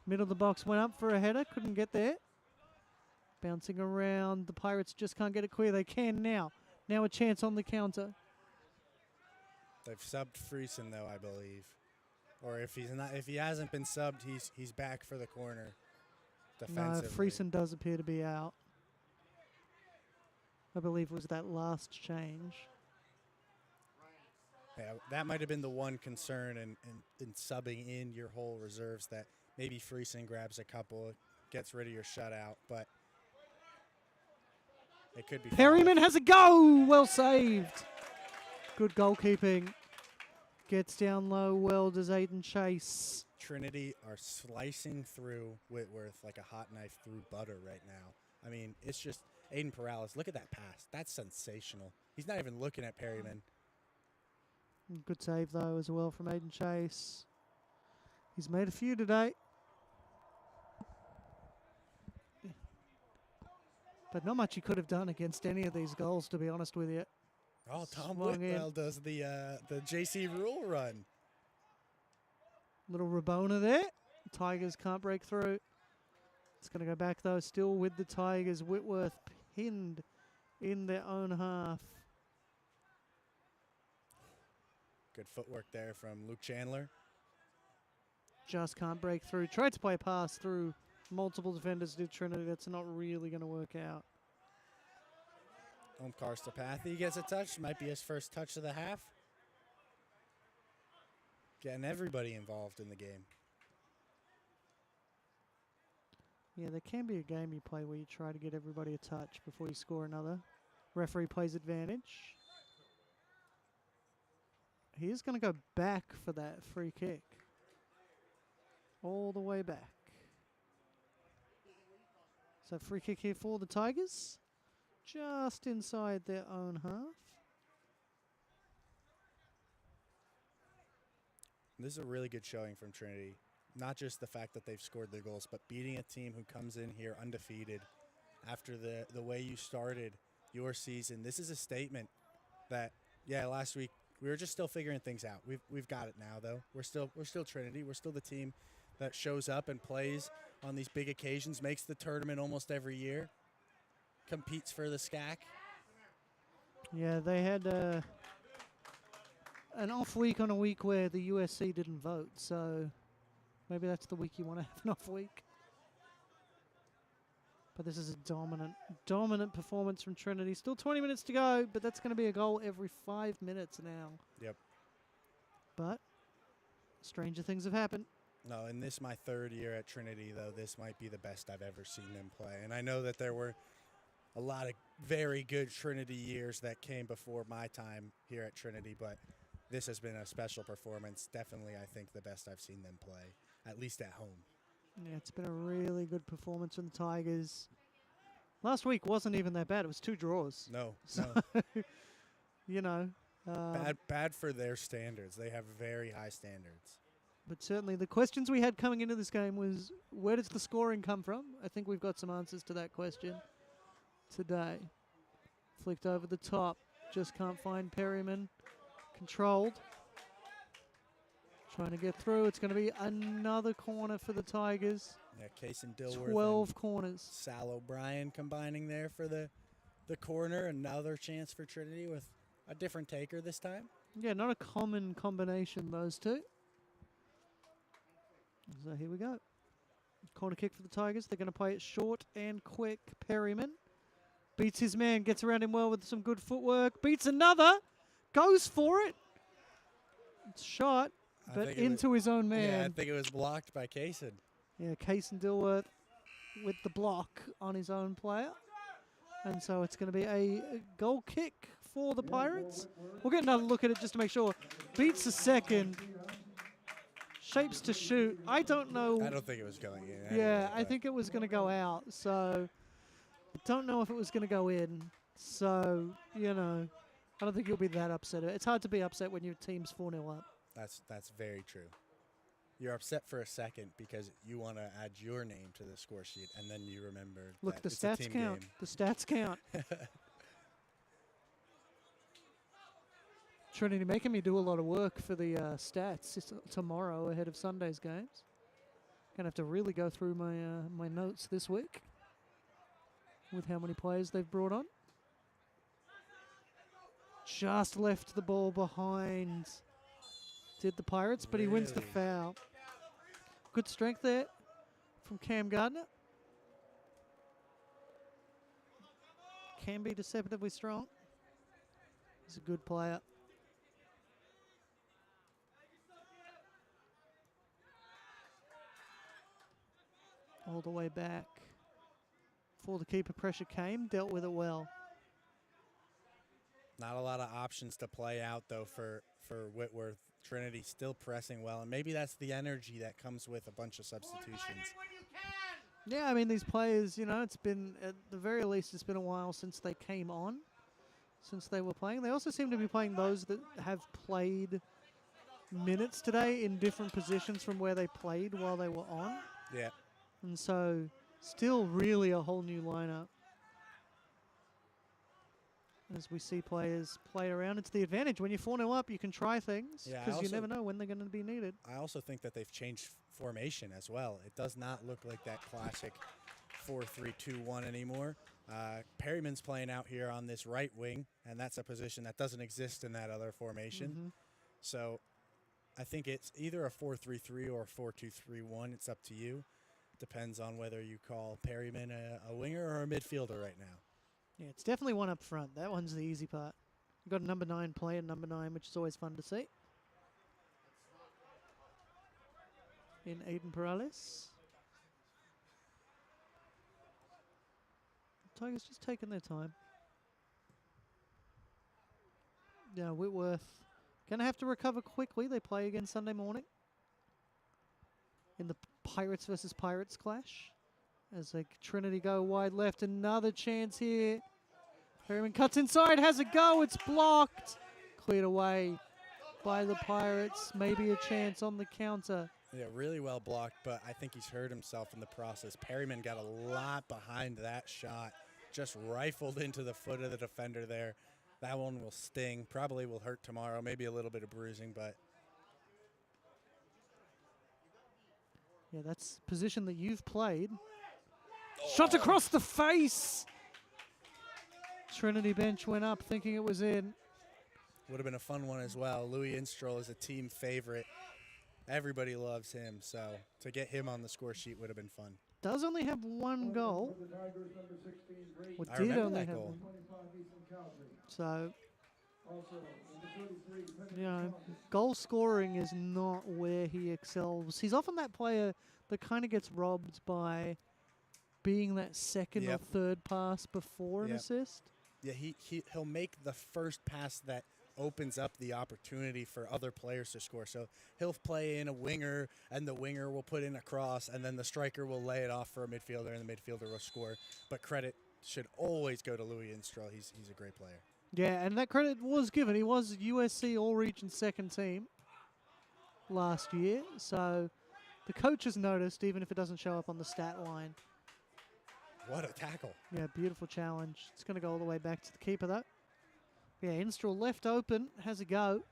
Middle of the box went up for a header. Couldn't get there. Bouncing around. The Pirates just can't get it clear. They can now. Now a chance on the counter. They've subbed Friesen, though, I believe. Or if he hasn't been subbed, he's back for the corner defensively. No, Friesen does appear to be out. I believe it was that last change. Yeah, that might have been the one concern in subbing in your whole reserves, that maybe Friesen grabs a couple, gets rid of your shutout, but it could be. Perryman has a go! Well saved. Good goalkeeping. Gets down low, well does Aiden Chase. Trinity are slicing through Whitworth like a hot knife through butter right now. I mean, it's just Aiden Perales. Look at that pass. That's sensational. He's not even looking at Perryman. Good save, though, as well from Aiden Chase. He's made a few today. But not much he could have done against any of these goals, to be honest with you. Oh, Tom Whitwell does the JC Rule run. Little Rabona there. Tigers can't break through. It's going to go back, though, still with the Tigers. Whitworth pinned in their own half. Good footwork there from Luke Chandler. Just can't break through. Tried to play a pass through multiple defenders to Trinity. That's not really going to work out. Omkar Satpathy gets a touch. Might be his first touch of the half. Getting everybody involved in the game. Yeah, there can be a game you play where you try to get everybody a touch before you score another. Referee plays advantage. He is going to go back for that free kick. All the way back. So free kick here for the Tigers. Just inside their own half. This is a really good showing from Trinity. Not just the fact that they've scored their goals, but beating a team who comes in here undefeated after the way you started your season. This is a statement that, yeah, last week we were just still figuring things out. We've got it now, though. We're still Trinity. We're still the team that shows up and plays on these big occasions, makes the tournament almost every year, competes for the SCAC. Yeah, they had an off week on a week where the USC didn't vote, so Maybe that's the week you want to have an off week. But this is a dominant performance from Trinity. Still 20 minutes to go, but that's going to be a goal every 5 minutes now. Yep. But stranger things have happened. No, in this my third year at Trinity, though, this might be the best I've ever seen them play. And I know that there were a lot of very good Trinity years that came before my time here at Trinity, but this has been a special performance. Definitely, I think, the best I've seen them play, at least at home. Yeah, it's been a really good performance from the Tigers. Last week wasn't even that bad. It was 2 draws. No, so, no. You know. Bad for their standards. They have very high standards. But certainly the questions we had coming into this game was, where does the scoring come from? I think we've got some answers to that question today. Flicked over the top. Just can't find Perryman. Controlled. Trying to get through. It's going to be another corner for the Tigers. Yeah, Case and Dilworth. 12 corners. Sal O'Brien combining there for the corner. Another chance for Trinity with a different taker this time. Yeah, not a common combination, those two. So here we go. Corner kick for the Tigers. They're going to play it short and quick. Perryman beats his man, gets around him well with some good footwork. Beats another. Goes for it. It's shot. But into his own man. Yeah, I think it was blocked by Kaysen. Yeah, Kaysen Dilworth with the block on his own player. And so it's going to be a goal kick for the Pirates. We'll get another look at it just to make sure. Beats the second. Shapes to shoot. I don't know. I don't think it was going in. Yeah, I think it was going to go out. So I don't know if it was going to go in. So, you know, I don't think you'll be that upset. It's hard to be upset when your team's 4-0 up. That's very true. You're upset for a second because you want to add your name to the score sheet, and then you remember. Look, the it's a stats team count. game. The stats count. Trinity making me do a lot of work for the stats tomorrow ahead of Sunday's games. Gonna have to really go through my my notes this week with how many players they've brought on. Just left the ball behind. Did the Pirates, but he wins the foul. Good strength there from Cam Gardner. Can be deceptively strong. He's a good player. All the way back. Before the keeper pressure came, dealt with it well. Not a lot of options to play out, though, for Whitworth. Trinity still pressing well, and maybe that's the energy that comes with a bunch of substitutions. Yeah, I mean, these players, you know, it's been, at the very least, it's been a while since they came on, since they were playing. They also seem to be playing those that have played minutes today in different positions from where they played while they were on. Yeah. And so, still really a whole new lineup. As we see players play around, it's the advantage. When you're 4-0 up, you can try things because you never know when they're going to be needed. I also think that they've changed formation as well. It does not look like that classic 4-3-2-1 anymore. Perryman's playing out here on this right wing, and that's a position that doesn't exist in that other formation. So I think it's either a 4-3-3 or a 4-2-3-1. It's up to you. Depends on whether you call Perryman a winger or a midfielder right now. Yeah, it's definitely one up front. That one's the easy part. We've got a number 9 player, number 9, which is always fun to see. In Aiden Perales. Tigers just taking their time. Yeah, Whitworth going to have to recover quickly. They play again Sunday morning in the Pirates versus Pirates clash. As Trinity go wide left, another chance here. Perryman cuts inside, has a go, it's blocked. Cleared away by the Pirates. Maybe a chance on the counter. Yeah, really well blocked, but I think he's hurt himself in the process. Perryman got a lot behind that shot. Just rifled into the foot of the defender there. That one will sting. Probably will hurt tomorrow. Maybe a little bit of bruising, but. Yeah, that's position that you've played. Shot across the face. Trinity bench went up thinking it was in. Would have been a fun one as well. Louis Instrol is a team favorite. Everybody loves him, so to get him on the score sheet would have been fun. Does only have one goal. Or I did remember only that have goal. one. So, you know, goal scoring is not where he excels. He's often that player that kind of gets robbed by being that second Yep. or third pass before an Yep. assist. Yeah, he'll make the first pass that opens up the opportunity for other players to score. So he'll play in a winger, and the winger will put in a cross, and then the striker will lay it off for a midfielder, and the midfielder will score. But credit should always go to Louis Instrel. He's a great player. Yeah, and that credit was given. He was USC All-Region second team last year, so the coaches noticed, even if it doesn't show up on the stat line. What a tackle. Yeah, beautiful challenge. It's going to go all the way back to the keeper, though. Yeah, Instrel left open, has a go.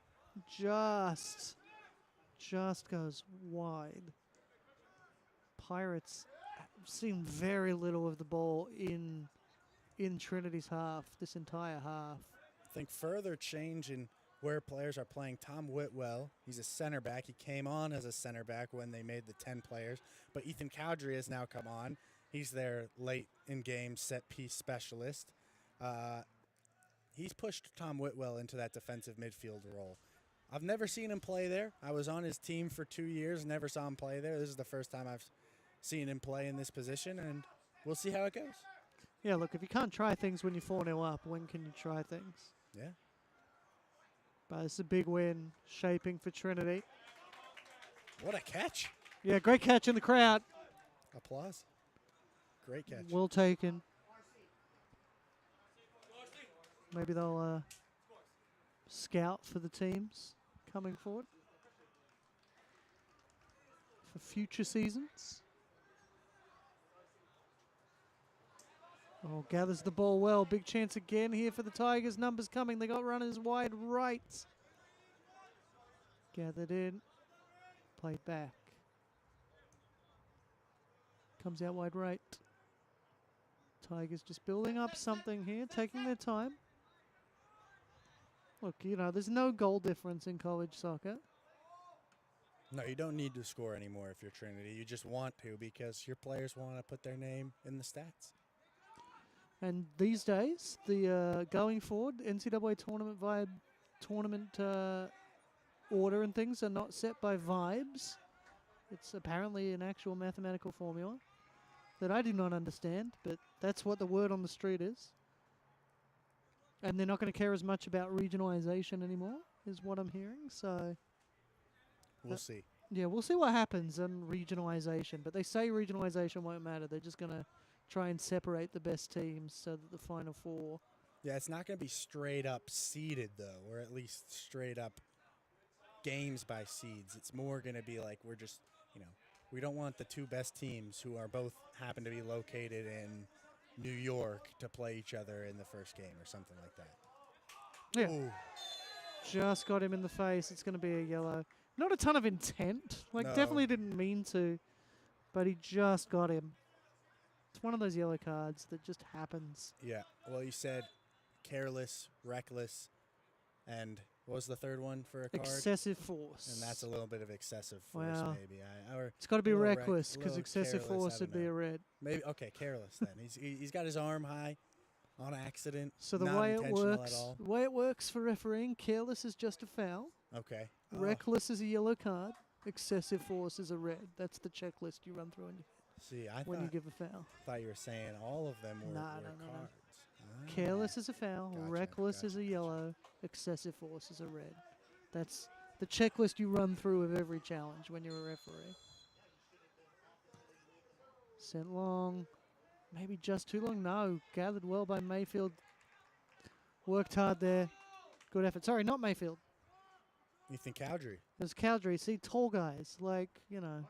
Just goes wide. Pirates have seen very little of the ball in Trinity's half, this entire half. I think further change in where players are playing. Tom Whitwell, he's a center back. He came on as a center back when they made the 10 players. But Ethan Cowdrey has now come on. He's their late in-game set-piece specialist. He's pushed Tom Whitwell into that defensive midfield role. I've never seen him play there. I was on his team for 2 years, never saw him play there. This is the first time I've seen him play in this position, and we'll see how it goes. Yeah, look, if you can't try things when you're 4-0 up, when can you try things? Yeah. But it's a big win, shaping for Trinity. What a catch. Yeah, great catch in the crowd. Applause. Great catch. Well taken. Maybe they'll scout for the teams coming forward for future seasons. Oh, gathers the ball well. Big chance again here for the Tigers. Numbers coming. They got runners wide right. Gathered in. Played back. Comes out wide right. Tigers just building up something here, taking their time. Look, you know, there's no goal difference in college soccer. No, you don't need to score anymore if you're Trinity. You just want to because your players want to put their name in the stats. And these days, the going forward, NCAA tournament order and things are not set by vibes. It's apparently an actual mathematical formula that I do not understand, but that's what the word on the street is. And they're not going to care as much about regionalization anymore, is what I'm hearing. So We'll see. yeah, we'll see what happens in regionalization. But they say regionalization won't matter. They're just going to try and separate the best teams so that the Final Four. Yeah, it's not going to be straight up seeded, though, or at least straight up games by seeds. It's more going to be like we're just, you know, we don't want the two best teams who are both happen to be located in New York to play each other in the first game or something like that. Yeah. Ooh. Just got him in the face. It's going to be a yellow. Not a ton of intent. Like, No. definitely didn't mean to. But he just got him. It's one of those yellow cards that just happens. Yeah. Well, you said careless, reckless, and what was the third one for a card? Excessive force. And that's a little bit of excessive force, Wow. maybe. Or It's got to be little reckless because little excessive careless, force I would don't be know. a red. Maybe he's then. He's got his arm high on accident. So the not way it intentional works, at all. the way it works for refereeing, careless is just a foul. Okay. Oh, Reckless is a yellow card. Excessive force is a red. That's the checklist you run through see, I when you thought, give a foul. thought you were saying all of them were, No, were no, no, no. cards. Ah. Careless is a foul. Gotcha, Reckless is a gotcha. yellow. Excessive force is a red. That's the checklist you run through of every challenge when you're a referee. Sent long. Maybe just too long. No. Gathered well by Mayfield. Worked hard there. Good effort. Sorry, not Mayfield. Ethan Cowdrey. It was Cowdrey. See, tall guys. Like, you know.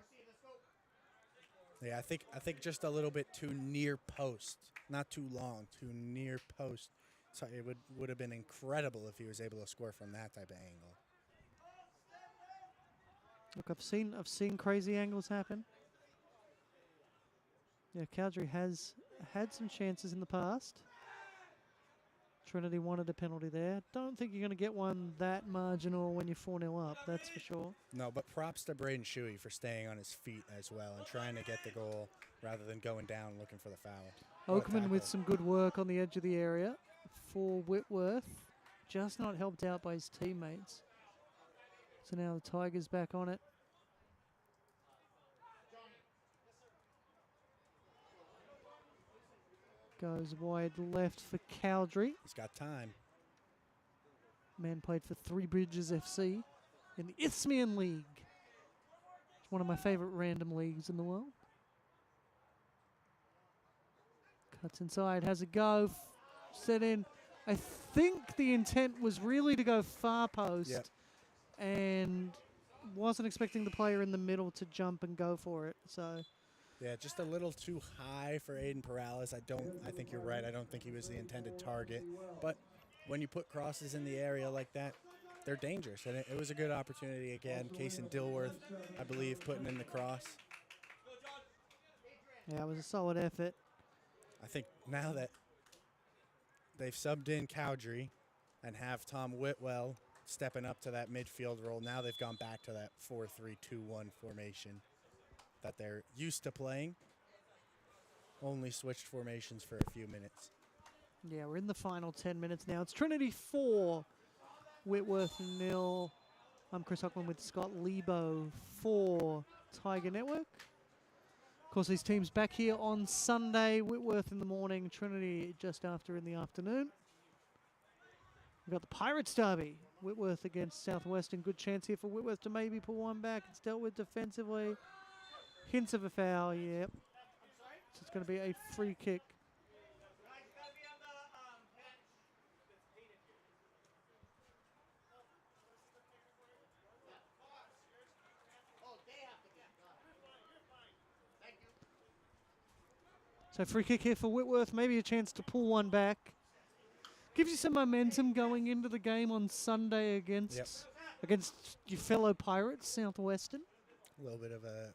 Yeah, I think just a little bit too near post. Not too long, too near post. So it would have been incredible if he was able to score from that type of angle. Look, I've seen crazy angles happen. Yeah, Cowdrey has had some chances in the past. Trinity wanted a penalty there. Don't think you're going to get one that marginal when you're 4-0 up, that's for sure. No, but props to Braden Shuey for staying on his feet as well and trying to get the goal rather than going down looking for the foul. Oakman with some good work on the edge of the area for Whitworth. Just not helped out by his teammates. So now the Tigers back on it. Goes wide left for Cowdrey. He's got time. Man played for Three Bridges FC in the Isthmian League. It's one of my favorite random leagues in the world. Cuts inside, has a go, set in. I think the intent was really to go far post and wasn't expecting the player in the middle to jump and go for it. So yeah, just a little too high for Aiden Perales. I think you're right. I don't think he was the intended target. But when you put crosses in the area like that, they're dangerous. And it was a good opportunity again. Case and Dilworth, I believe, putting in the cross. Yeah, it was a solid effort. I think now that they've subbed in Cowdrey and have Tom Whitwell stepping up to that midfield role, now they've gone back to that 4-3-2-1 formation that they're used to playing. Only switched formations for a few minutes. Yeah, we're in the final 10 minutes now. It's Trinity 4, Whitworth 0. I'm Chris Hockman with Scott Lebo for Tiger Network. Of course, these teams back here on Sunday. Whitworth in the morning, Trinity just after in the afternoon. We've got the Pirates derby. Whitworth against Southwestern. Good chance here for Whitworth to maybe pull one back. It's dealt with defensively. Hints of a foul, yep. So it's going to be a free kick. So free kick here for Whitworth, maybe a chance to pull one back. Gives you some momentum going into the game on Sunday against your fellow Pirates, Southwestern. A little bit of a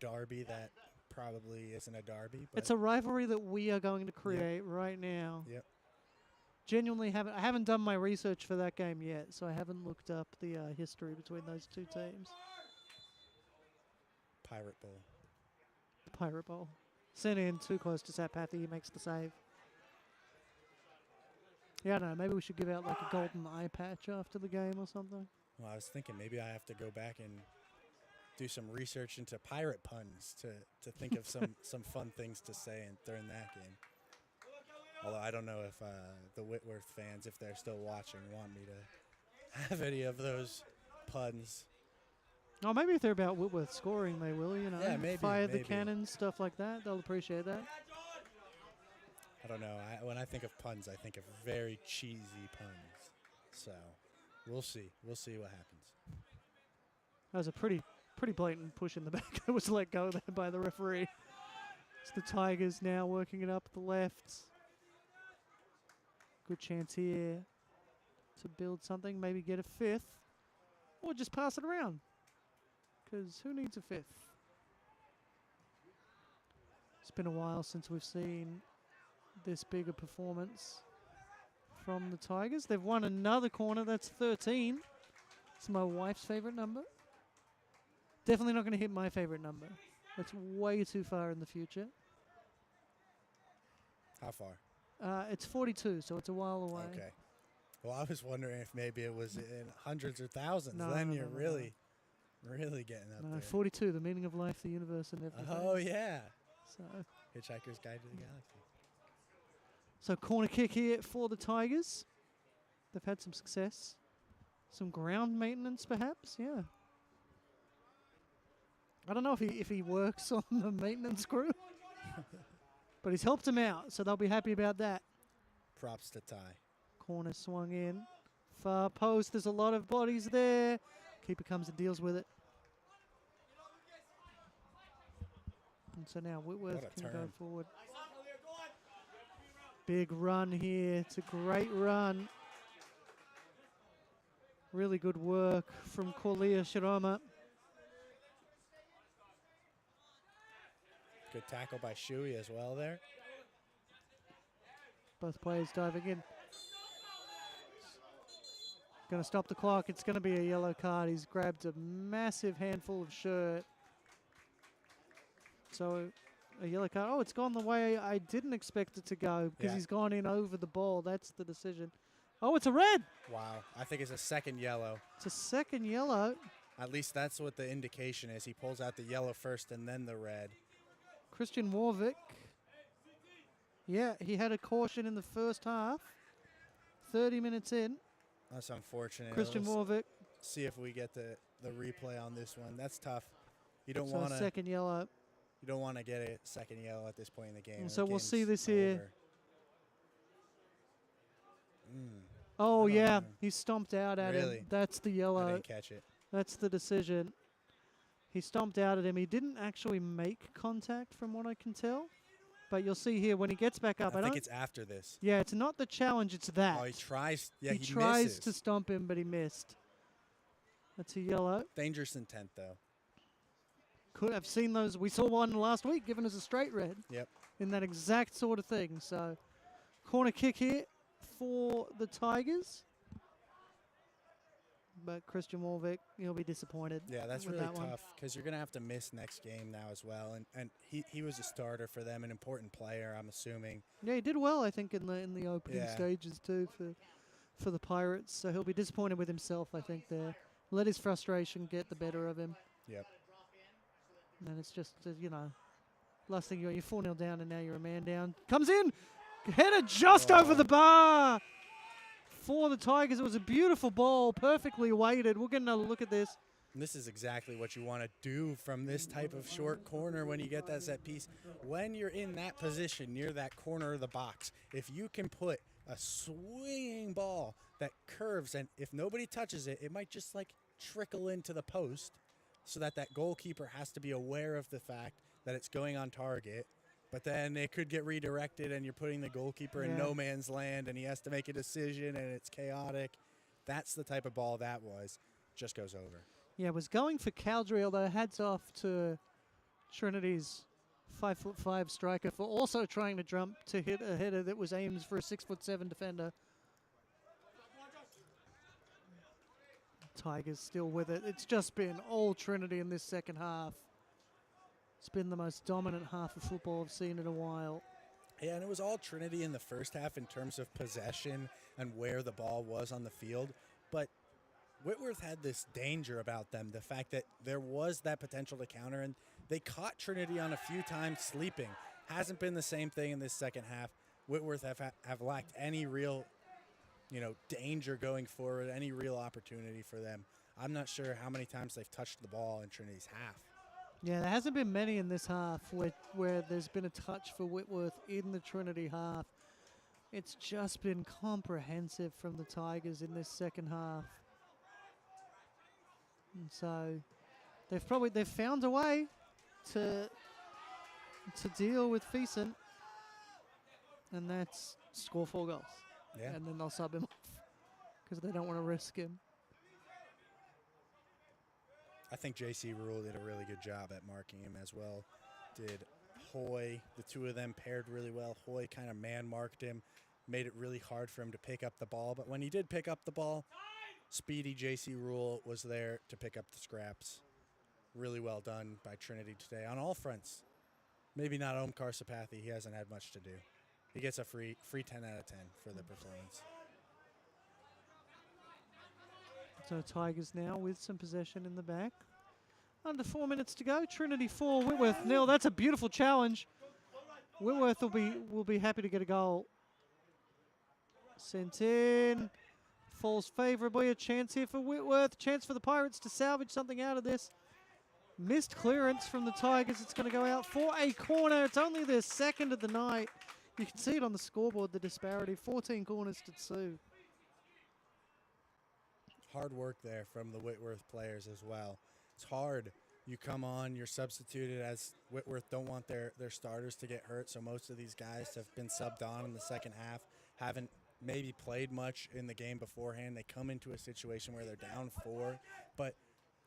derby that probably isn't a derby. But it's a rivalry that we are going to create right now. Yep. Genuinely I haven't done my research for that game yet, so I haven't looked up the history between those two teams. Pirate Bowl. The Pirate Bowl. Sent in too close to Sapathy, he makes the save. Yeah, I don't know, maybe we should give out like a golden eye patch after the game or something. Well, I was thinking maybe I have to go back and do some research into pirate puns to think of some fun things to say during that game. Although I don't know if the Whitworth fans, if they're still watching, want me to have any of those puns. Oh, maybe if they're about Whitworth scoring, they will, you know. Yeah, maybe. Fire the cannons, stuff like that. They'll appreciate that. I don't know. When I think of puns, I think of very cheesy puns. So we'll see. We'll see what happens. That was a pretty blatant push in the back that was let go there by the referee. It's the Tigers now working it up the left. Good chance here to build something, maybe get a fifth, or just pass it around. Because who needs a fifth? It's been a while since we've seen this big a performance from the Tigers. They've won another corner. That's 13. It's my wife's favorite number. Definitely not going to hit my favorite number. That's way too far in the future. How far? It's 42, so it's a while away. Okay. Well, I was wondering if maybe it was in hundreds or thousands. No, then no, you're no, really getting up there. 42, the meaning of life, the universe, and everything. Oh, yeah. So Hitchhiker's Guide to the Galaxy. So corner kick here for the Tigers. They've had some success. Some ground maintenance, perhaps, yeah. I don't know if he works on the maintenance crew, but he's helped him out, so they'll be happy about that. Props to Ty. Corner swung in. Far post, there's a lot of bodies there. Keeper comes and deals with it. And so now Whitworth can go forward. Big run here. It's a great run. Really good work from Corlia Shiroma. Good tackle by Shuey as well there. Both players diving in. Going to stop the clock. It's going to be a yellow card. He's grabbed a massive handful of shirt. So a yellow card. Oh, it's gone the way I didn't expect it to go because he's gone in over the ball. That's the decision. Oh, it's a red. Wow. I think it's a second yellow. It's a second yellow. At least that's what the indication is. He pulls out the yellow first and then the red. Christian Warwick. Yeah, he had a caution in the first half. 30 minutes in. That's unfortunate. Christian Warwick. See if we get the replay on this one. That's tough. You don't So want a second yellow. You don't want to get a second yellow at this point in the game. And so we'll see this here. Mm. Oh, yeah. He stomped out at Really? him. That's the yellow. I didn't catch it. That's the decision. He stomped out at him. He didn't actually make contact from what I can tell. But you'll see here when he gets back up. I think it's after this. Yeah, it's not the challenge. It's that. Oh, he tries. Yeah, he tries misses. to stomp him, but he missed. That's a yellow. Dangerous intent, though. Could have seen those. We saw one last week giving us a straight red. Yep. In that exact sort of thing. So, corner kick here for the Tigers. But Christian Warwick, he'll be disappointed. Yeah, that's with really that one. tough because you're going to have to miss next game now as well. And he was a starter for them, an important player, I'm assuming. Yeah, he did well, I think, in the opening stages too for the Pirates. So he'll be disappointed with himself, I think, there. Let his frustration get the better of him. Yep. And it's just, last thing you're 4-0 down and now you're a man down. Comes in! Header just over the bar! For the Tigers, it was a beautiful ball, perfectly weighted. We'll get another look at this. And this is exactly what you want to do from this type of short corner when you get that set piece. When you're in that position near that corner of the box, if you can put a swinging ball that curves, and if nobody touches it, it might just like trickle into the post so that goalkeeper has to be aware of the fact that it's going on target. But then it could get redirected and you're putting the goalkeeper in no man's land and he has to make a decision and it's chaotic. That's the type of ball that was. Just goes over. Yeah, it was going for Caldry, although hats off to Trinity's 5'5" striker for also trying to jump to hit a header that was aimed for a 6'7" defender. Tigers still with it. It's just been all Trinity in this second half. It's been the most dominant half of football I've seen in a while. Yeah, and it was all Trinity in the first half in terms of possession and where the ball was on the field. But Whitworth had this danger about them, the fact that there was that potential to counter, and they caught Trinity on a few times sleeping. Hasn't been the same thing in this second half. Whitworth have lacked any real, danger going forward, any real opportunity for them. I'm not sure how many times they've touched the ball in Trinity's half. Yeah, there hasn't been many in this half where there's been a touch for Whitworth in the Trinity half. It's just been comprehensive from the Tigers in this second half. And so they've found a way to deal with Feason, and that's score 4 goals. Yeah. And then they'll sub him off because they don't want to risk him. I think J.C. Rule did a really good job at marking him as well. Did Hoy. The two of them paired really well. Hoy kind of man-marked him, made it really hard for him to pick up the ball. But when he did pick up the ball, speedy J.C. Rule was there to pick up the scraps. Really well done by Trinity today on all fronts. Maybe not Omkar Sapathi. He hasn't had much to do. He gets a free 10 out of 10 for the performance. So Tigers now with some possession in the back. Under 4 minutes to go. Trinity 4, Whitworth 0. That's a beautiful challenge. Whitworth will be happy to get a goal. Sent in. Falls favourably. A chance here for Whitworth. Chance for the Pirates to salvage something out of this. Missed clearance from the Tigers. It's going to go out for a corner. It's only their second of the night. You can see it on the scoreboard, the disparity. 14 corners to 2. Hard work there from the Whitworth players as well. It's hard. You come on, you're substituted as Whitworth don't want their starters to get hurt, so most of these guys have been subbed on in the second half, haven't maybe played much in the game beforehand. They come into a situation where they're down 4, but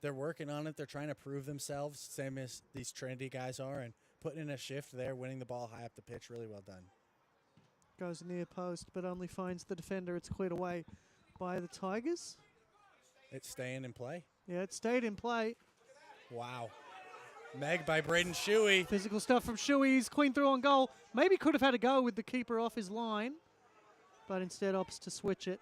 they're working on it. They're trying to prove themselves, same as these Trinity guys are, and putting in a shift there, winning the ball high up the pitch, really well done. Goes near post, but only finds the defender. It's cleared away by the Tigers. It's staying in play. Yeah, it stayed in play. Wow. Meg by Braden Shuey. Physical stuff from Shuey's clean through on goal. Maybe could have had a go with the keeper off his line, but instead opts to switch it.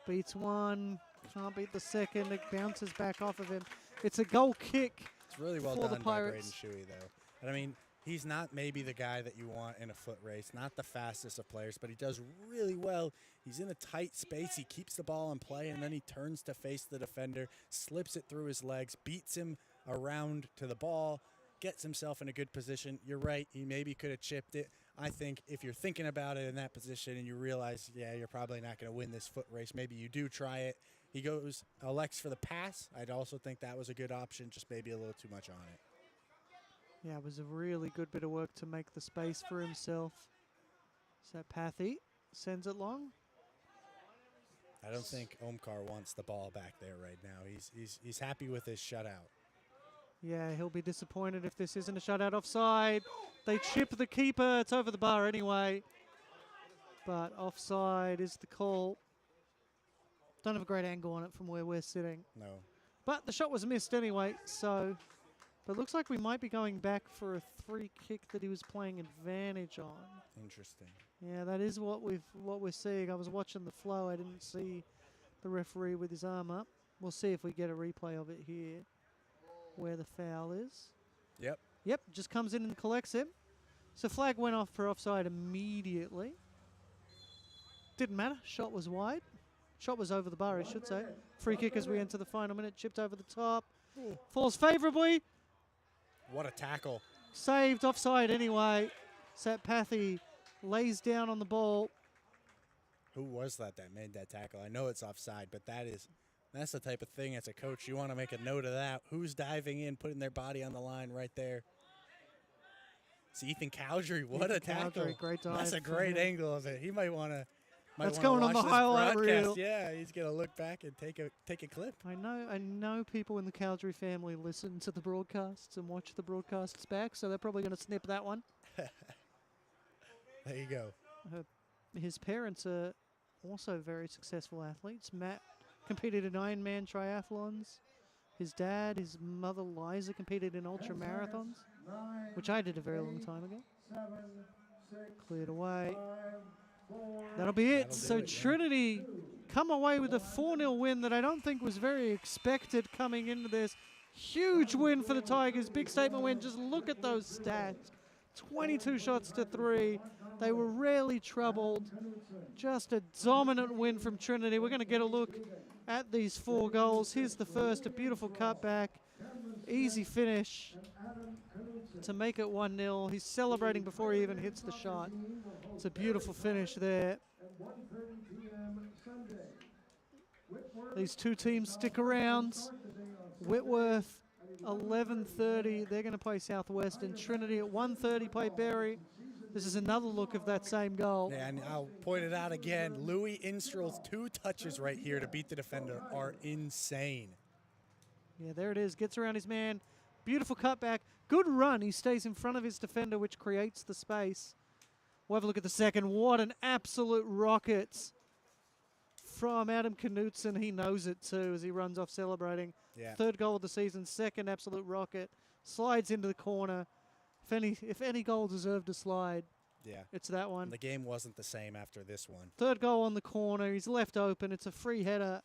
Beats one, can't beat the second. It bounces back off of him. It's a goal kick. It's really well for done the by Braden Pirates. Shuey, though. And I mean, he's not maybe the guy that you want in a foot race, not the fastest of players, but he does really well. He's in a tight space. He keeps the ball in play, and then he turns to face the defender, slips it through his legs, beats him around to the ball, gets himself in a good position. You're right. He maybe could have chipped it. I think if you're thinking about it in that position and you realize, yeah, you're probably not going to win this foot race, maybe you do try it. He elects for the pass. I'd also think that was a good option, just maybe a little too much on it. Yeah, it was a really good bit of work to make the space for himself. So Pathy sends it long. I don't think Omkar wants the ball back there right now. He's happy with his shutout. Yeah, he'll be disappointed if this isn't a shutout. Offside. They chip the keeper. It's over the bar anyway. But offside is the call. Don't have a great angle on it from where we're sitting. No. But the shot was missed anyway, so... But it looks like we might be going back for a free kick that he was playing advantage on. Interesting. Yeah, that is what we're seeing. I was watching the flow. I didn't see the referee with his arm up. We'll see if we get a replay of it here, where the foul is. Yep. Yep, just comes in and collects him. So flag went off for offside immediately. Didn't matter. Shot was wide. Shot was over the bar, I should say. Free kick as we enter the final minute. Chipped over the top. Falls favourably. What a tackle. Saved offside anyway. Satpathy lays down on the ball. Who was that made that tackle? I know it's offside, but that's the type of thing as a coach you want to make a note of that. Who's diving in, putting their body on the line right there? It's Ethan Cowdery. What a tackle. Great dive. That's a great angle of it. He might want to. That's going on the highlight reel. Yeah, he's gonna look back and take a clip. I know people in the Cowdery family listen to the broadcasts and watch the broadcasts back, so they're probably going to snip that one. There you go. His parents are also very successful athletes. Matt competed in Ironman triathlons. His dad, his mother Liza competed in ultra marathons, which I did a very long time ago. Cleared away. That'll be it. So Trinity come away with a 4-0 win that I don't think was very expected coming into this. Huge win for the Tigers. Big statement win. Just look at those stats. 22 shots to 3. They were rarely troubled. Just a dominant win from Trinity. We're going to get a look at these 4 goals. Here's the first, a beautiful cutback. Easy finish to make it 1-0. He's celebrating before he even hits the shot. It's a beautiful finish there. These two teams stick around. Whitworth, 11:30. They're going to play Southwest, and Trinity at 1:30 play Berry. This is another look of that same goal. Yeah, and I'll point it out again. Louis Instral's 2 touches right here to beat the defender are insane. Yeah, there it is. Gets around his man. Beautiful cutback. Good run. He stays in front of his defender, which creates the space. We'll have a look at the second. What an absolute rocket from Adam Knutson. He knows it too as he runs off celebrating. Yeah. 3rd goal of the season. 2nd absolute rocket. Slides into the corner. If any goal deserved a slide, yeah, it's that one. The game wasn't the same after this one. 3rd goal on the corner. He's left open. It's a free header.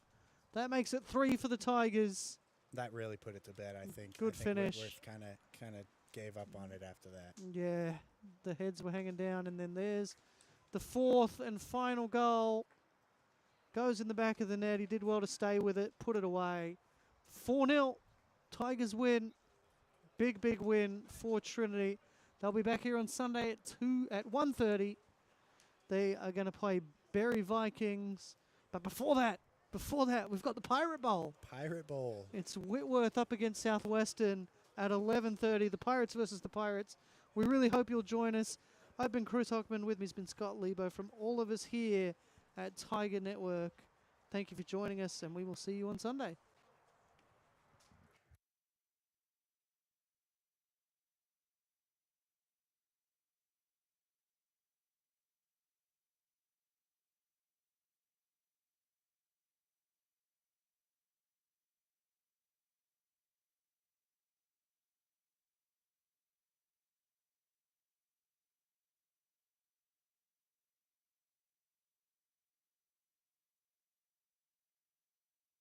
That makes it 3 for the Tigers. That really put it to bed, I think. Good finish. Whitworth kind of gave up on it after that. Yeah, the heads were hanging down, and then there's the 4th and final goal. Goes in the back of the net. He did well to stay with it, put it away. 4-0. Tigers win. Big win for Trinity. They'll be back here on Sunday at 1:30. They are going to play Berry Vikings. But before that, we've got the Pirate Bowl. Pirate Bowl. It's Whitworth up against Southwestern at 11:30. The Pirates versus the Pirates. We really hope you'll join us. I've been Chris Hockman. With me has been Scott Lebo. From all of us here at Tiger Network, thank you for joining us, and we will see you on Sunday.